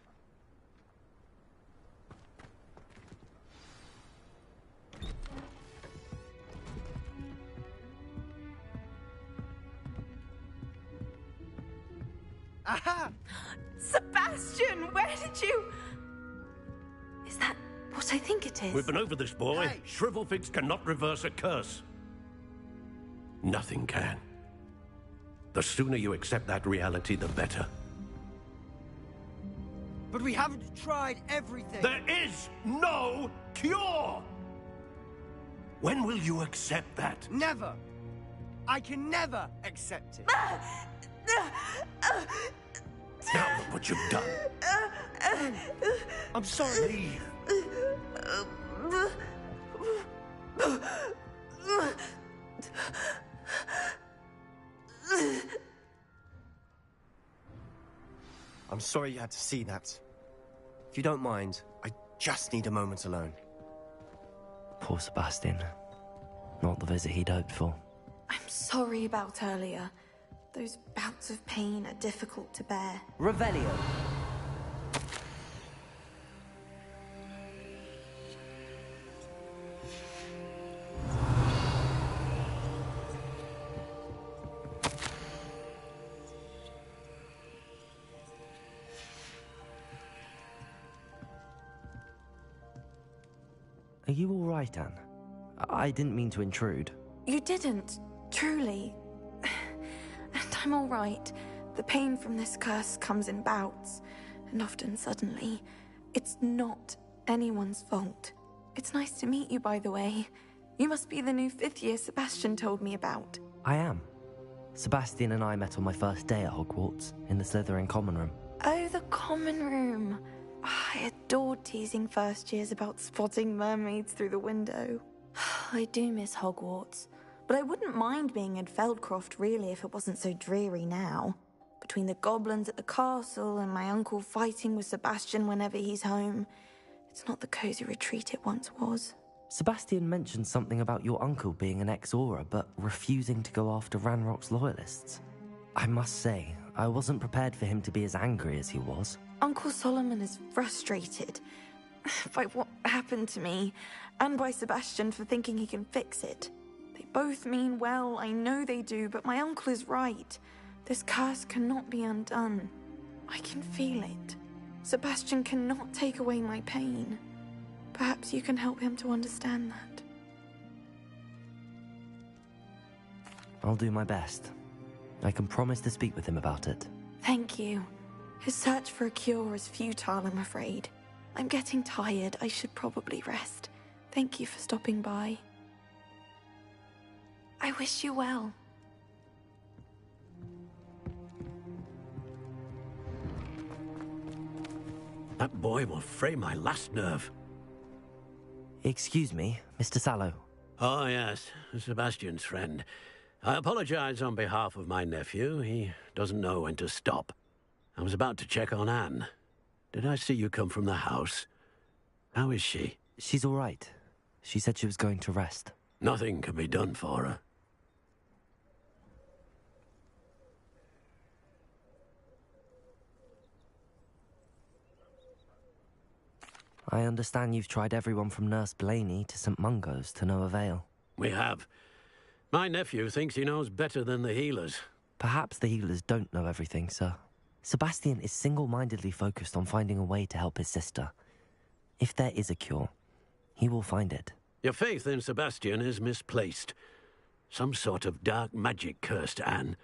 Aha! Sebastian, where did you... Is that what I think it is? We've been over this, boy. Hey. Shrivelfigs cannot reverse a curse. Nothing can. The sooner you accept that reality, the better. But we haven't tried everything. There is no cure! When will you accept that? Never. I can never accept it. Now look what you've done. I'm sorry. Leave. I'm sorry you had to see that. If you don't mind, I just need a moment alone. Poor Sebastian. Not the visit he'd hoped for. I'm sorry about earlier. Those bouts of pain are difficult to bear. Revelio. Are you all right, Anne? I didn't mean to intrude. You didn't, truly. And I'm all right. The pain from this curse comes in bouts, and often suddenly. It's not anyone's fault. It's nice to meet you, by the way. You must be the new 5th year Sebastian told me about. I am. Sebastian and I met on my first day at Hogwarts, in the Slytherin common room. Oh, the common room. I adored teasing first years about spotting mermaids through the window. I do miss Hogwarts, but I wouldn't mind being in Feldcroft really if it wasn't so dreary now. Between the goblins at the castle and my uncle fighting with Sebastian whenever he's home, it's not the cozy retreat it once was. Sebastian mentioned something about your uncle being an ex-Auror, but refusing to go after Ranrock's loyalists. I must say, I wasn't prepared for him to be as angry as he was. Uncle Solomon is frustrated by what happened to me, and by Sebastian for thinking he can fix it. They both mean well, I know they do, but my uncle is right. This curse cannot be undone. I can feel it. Sebastian cannot take away my pain. Perhaps you can help him to understand that. I'll do my best. I can promise to speak with him about it. Thank you. His search for a cure is futile, I'm afraid. I'm getting tired. I should probably rest. Thank you for stopping by. I wish you well. That boy will fray my last nerve. Excuse me, Mr. Sallow. Oh, yes, Sebastian's friend. I apologize on behalf of my nephew. He doesn't know when to stop. I was about to check on Anne. Did I see you come from the house? How is she? She's all right. She said she was going to rest. Nothing can be done for her. I understand you've tried everyone from Nurse Blaney to St. Mungo's to no avail. We have. My nephew thinks he knows better than the healers. Perhaps the healers don't know everything, sir. Sebastian is single-mindedly focused on finding a way to help his sister. If there is a cure, he will find it. Your faith in Sebastian is misplaced. Some sort of dark magic cursed Anne,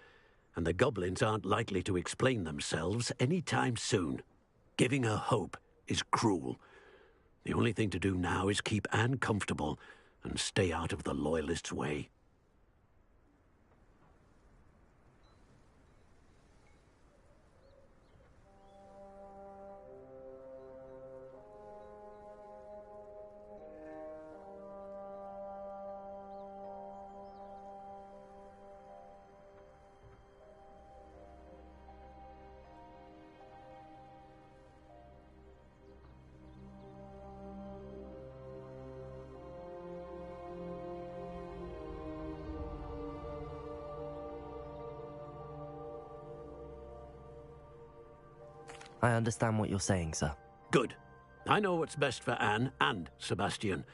and the goblins aren't likely to explain themselves any time soon. Giving her hope is cruel. The only thing to do now is keep Anne comfortable and stay out of the Loyalists' way. I understand what you're saying, sir. Good. I know what's best for Anne and Sebastian.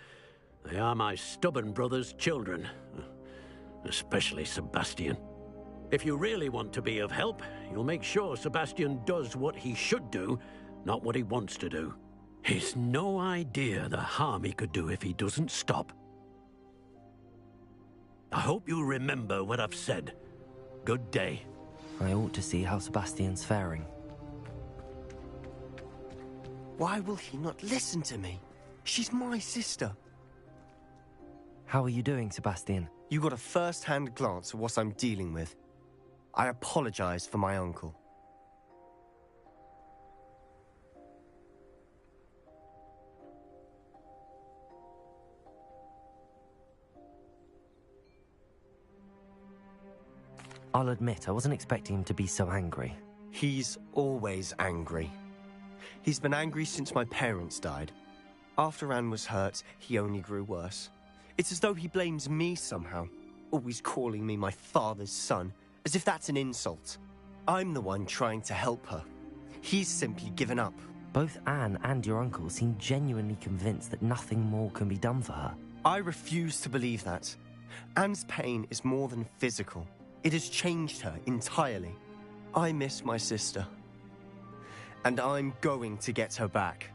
They are my stubborn brother's children. Especially Sebastian. If you really want to be of help, you'll make sure Sebastian does what he should do, not what he wants to do. He's no idea the harm he could do if he doesn't stop. I hope you remember what I've said. Good day. I ought to see how Sebastian's faring. Why will he not listen to me? She's my sister. How are you doing, Sebastian? You got a first-hand glance at what I'm dealing with. I apologize for my uncle. I'll admit, I wasn't expecting him to be so angry. He's always angry. He's been angry since my parents died. After Anne was hurt, he only grew worse. It's as though he blames me somehow, always calling me my father's son, as if that's an insult. I'm the one trying to help her. He's simply given up. Both Anne and your uncle seem genuinely convinced that nothing more can be done for her. I refuse to believe that. Anne's pain is more than physical. It has changed her entirely. I miss my sister. And I'm going to get her back.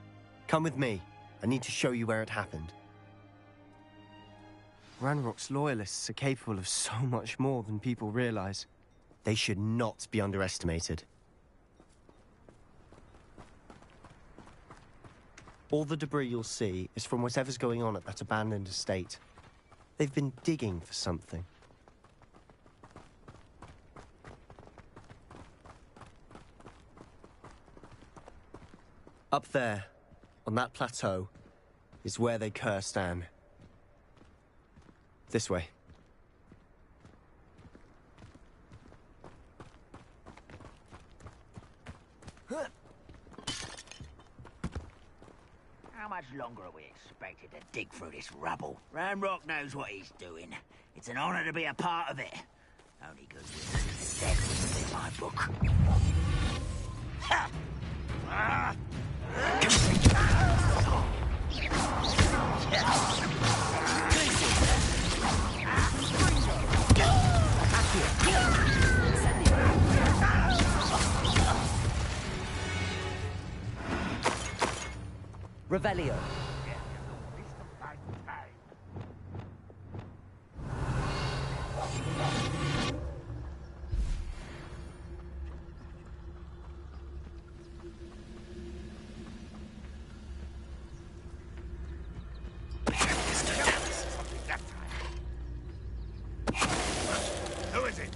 Come with me. I need to show you where it happened. Ranrock's loyalists are capable of so much more than people realize. They should not be underestimated. All the debris you'll see is from whatever's going on at that abandoned estate. They've been digging for something. Up there, on that plateau, is where they cursed Anne. This way. How much longer are we expected to dig through this rubble? Ranrock knows what he's doing. It's an honor to be a part of it. Only good wizards are dead wizards in my book. Ha! Ah! Revelio. Who is it?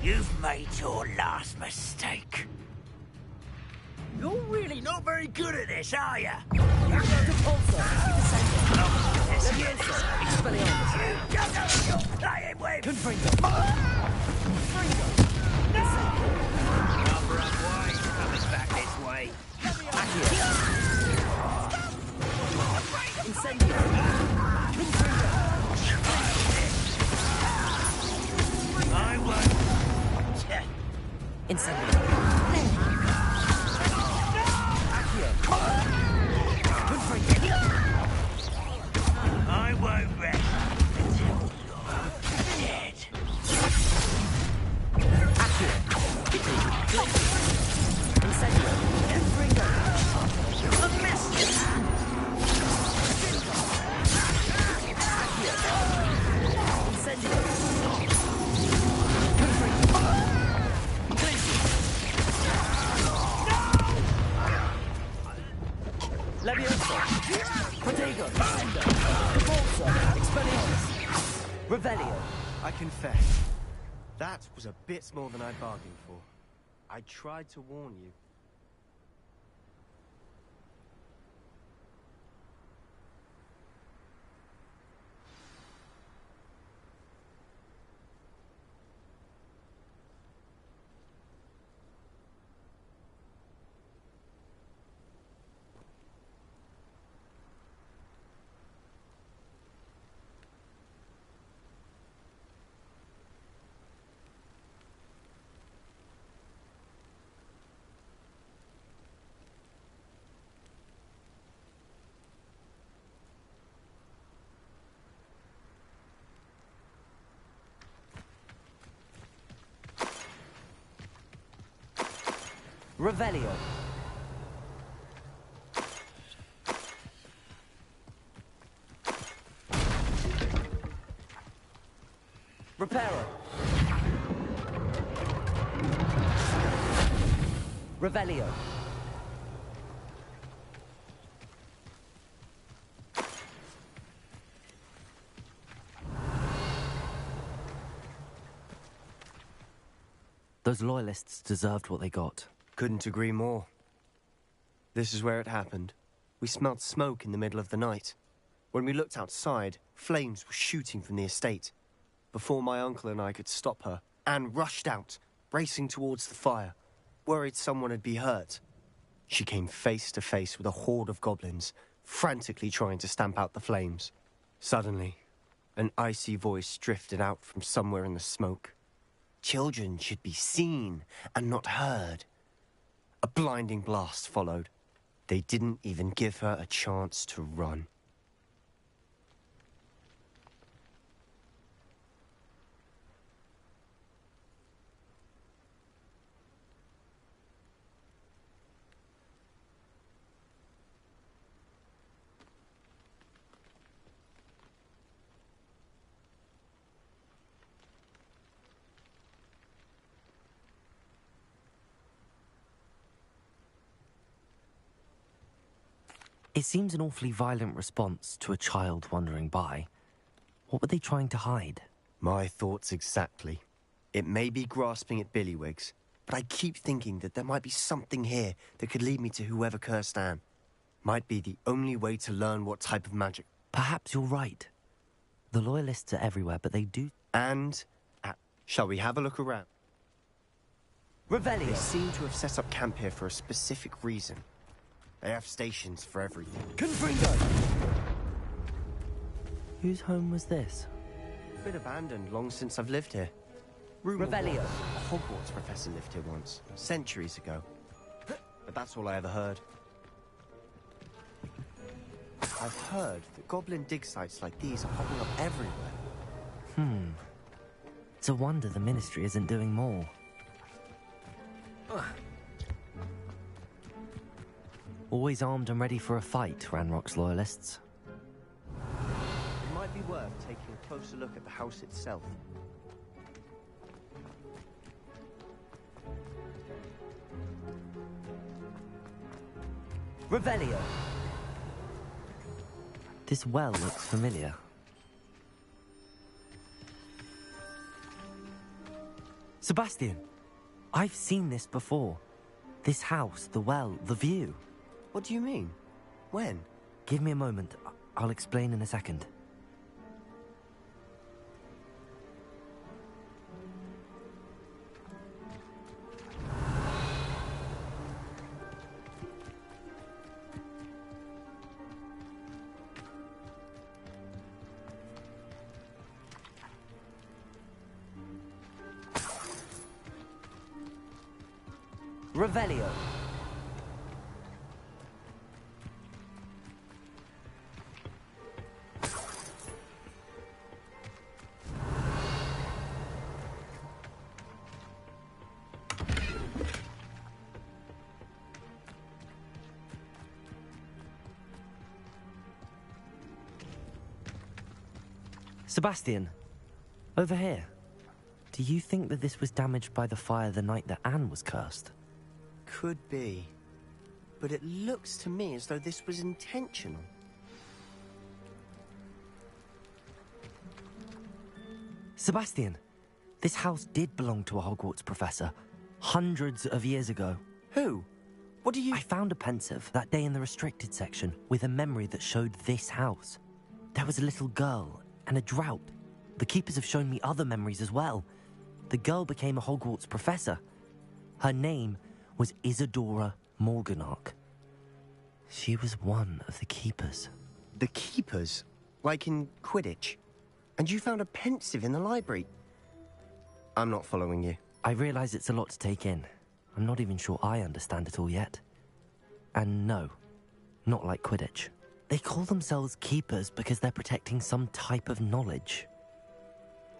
You've made your last mistake. You're really not very good at this, are you? You're playing with. Number of wise coming back this way. I won't. I won't rest until you're dead. Revelio. I confess, that was a bit more than I bargained for. I tried to warn you. Revelio. Reparo. Revelio. Those loyalists deserved what they got. Couldn't agree more. This is where it happened. We smelled smoke in the middle of the night. When we looked outside, flames were shooting from the estate. Before my uncle and I could stop her, Anne rushed out, racing towards the fire, worried someone had been hurt. She came face to face with a horde of goblins, frantically trying to stamp out the flames. Suddenly, an icy voice drifted out from somewhere in the smoke. Children should be seen and not heard. A blinding blast followed. They didn't even give her a chance to run. It seems an awfully violent response to a child wandering by. What were they trying to hide? My thoughts exactly. It may be grasping at Billywigs, but I keep thinking that there might be something here that could lead me to whoever cursed Anne. Might be the only way to learn what type of magic. Perhaps you're right. The loyalists are everywhere, but they do... And... shall we have a look around? Revelio. They seem to have set up camp here for a specific reason. They have stations for everything. Confringo! Whose home was this? Been abandoned long since I've lived here. Revelio. A Hogwarts professor lived here once, centuries ago. But that's all I ever heard. I've heard that goblin dig sites like these are popping up everywhere. It's a wonder the Ministry isn't doing more. Always armed and ready for a fight, Ranrock's loyalists. It might be worth taking a closer look at the house itself. Revelio. This well looks familiar. Sebastian! I've seen this before. This house, the well, the view. What do you mean? When? Give me a moment. I'll explain in a second. Revelio. Sebastian, over here. Do you think that this was damaged by the fire the night that Anne was cursed? Could be. But it looks to me as though this was intentional. Sebastian, this house did belong to a Hogwarts professor, hundreds of years ago. Who? What do you... I found a pensive that day in the restricted section with a memory that showed this house. There was a little girl and a drought. The keepers have shown me other memories as well. The girl became a Hogwarts professor. Her name was Isadora Morganach. She was one of the keepers. The keepers? Like in Quidditch? And you found a pensive in the library? I'm not following you. I realize it's a lot to take in. I'm not even sure I understand it all yet. And no, not like Quidditch. They call themselves keepers because they're protecting some type of knowledge.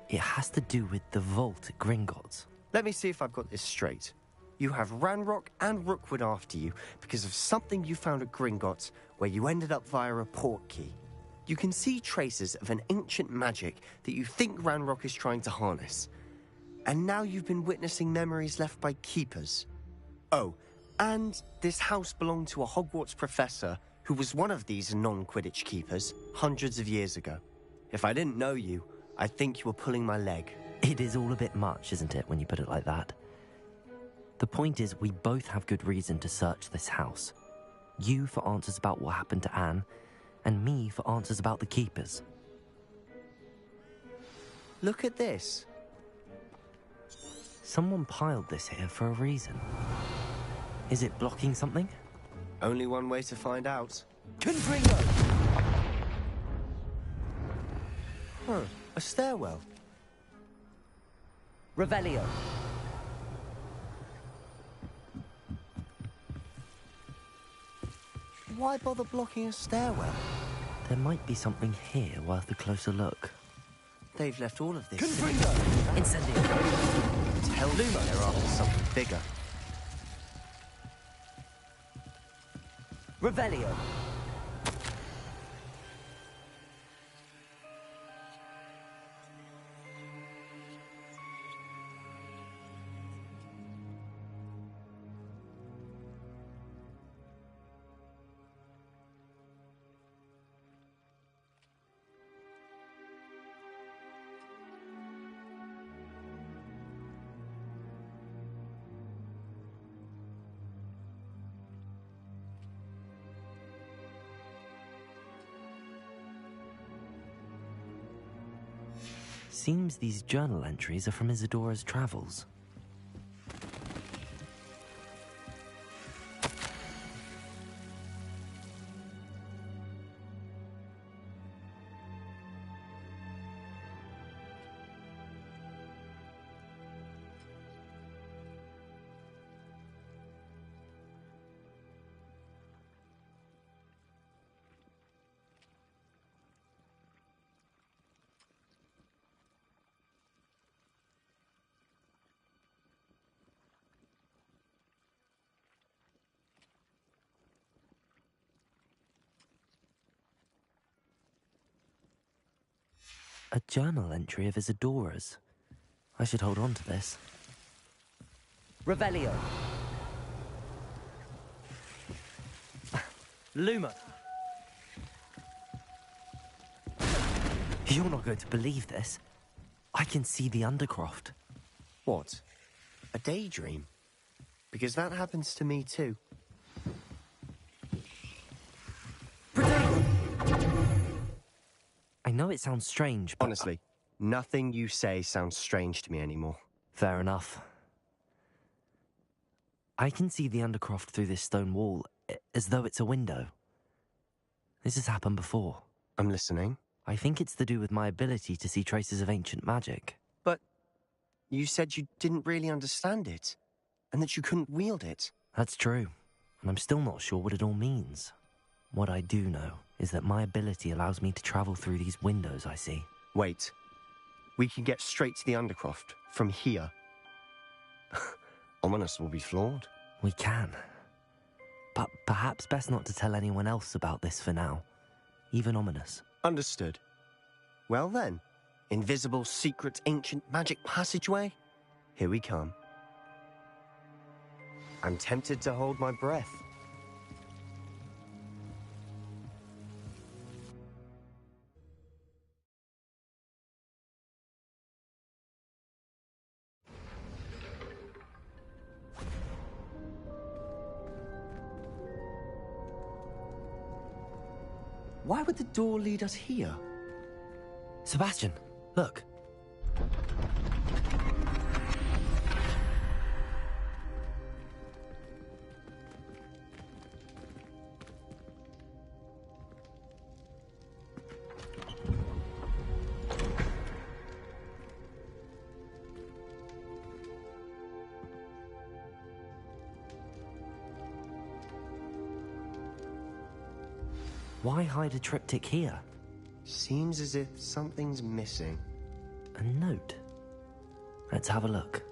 It has to do with the vault at Gringotts. Let me see if I've got this straight. You have Ranrock and Rookwood after you because of something you found at Gringotts where you ended up via a port key. You can see traces of an ancient magic that you think Ranrock is trying to harness. And now you've been witnessing memories left by keepers. Oh, and this house belonged to a Hogwarts professor who was one of these non-Quidditch keepers hundreds of years ago. If I didn't know you, I'd think you were pulling my leg. It is all a bit much, isn't it, when you put it like that? The point is, we both have good reason to search this house. You for answers about what happened to Anne, and me for answers about the Keepers. Look at this. Someone piled this here for a reason. Is it blocking something? Only one way to find out. Confringo! Huh, a stairwell. Revelio. Why bother blocking a stairwell? There might be something here worth a closer look. They've left all of this. Confringo! Incendio. Tell me they're after something bigger. Revelio. Seems these journal entries are from Isadora's travels. A journal entry of Isadora's. I should hold on to this. Revelio. Luma. You're not going to believe this. I can see the Undercroft. What? A daydream? Because that happens to me too. I know it sounds strange, but... Honestly, nothing you say sounds strange to me anymore. Fair enough. I can see the Undercroft through this stone wall, as though it's a window. This has happened before. I'm listening. I think it's to do with my ability to see traces of ancient magic. But you said you didn't really understand it, and that you couldn't wield it. That's true, and I'm still not sure what it all means. What I do know is that my ability allows me to travel through these windows I see. Wait. We can get straight to the Undercroft from here. Ominous will be floored. We can. But perhaps best not to tell anyone else about this for now. Even Ominous. Understood. Well then, invisible, secret, ancient magic passageway? Here we come. I'm tempted to hold my breath. Why would the door lead us here? Sebastian, look. Why hide a triptych here? Seems as if something's missing. A note. Let's have a look.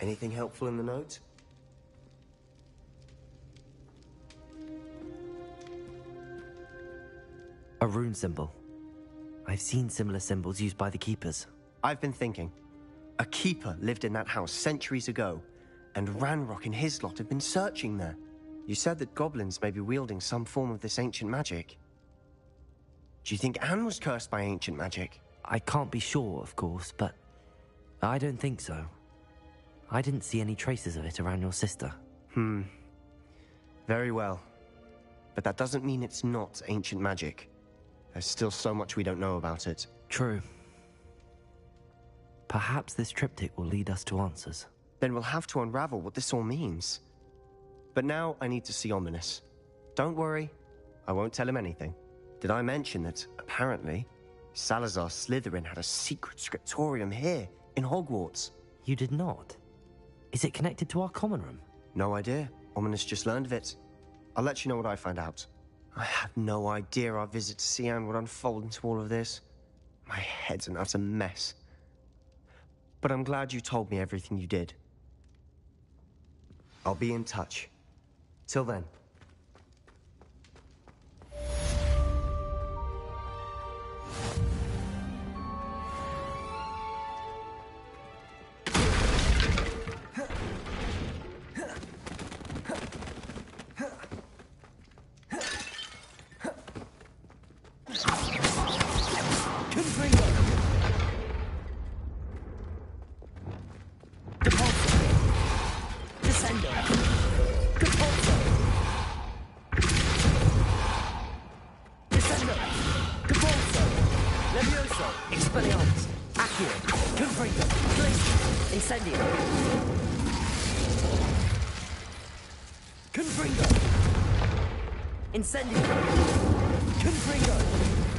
Anything helpful in the note? A rune symbol. I've seen similar symbols used by the Keepers. I've been thinking. A keeper lived in that house centuries ago, and Ranrock and his lot have been searching there. You said that goblins may be wielding some form of this ancient magic. Do you think Anne was cursed by ancient magic? I can't be sure, of course, but I don't think so. I didn't see any traces of it around your sister. Very well. But that doesn't mean it's not ancient magic. There's still so much we don't know about it. True. Perhaps this triptych will lead us to answers. Then we'll have to unravel what this all means. But now I need to see Ominous. Don't worry, I won't tell him anything. Did I mention that, apparently, Salazar Slytherin had a secret scriptorium here, in Hogwarts? You did not? Is it connected to our common room? No idea. Ominous just learned of it. I'll let you know what I find out. I had no idea our visit to see Anne would unfold into all of this. My head's an utter mess. But I'm glad you told me everything you did. I'll be in touch. Till then. Incendio! Confringo!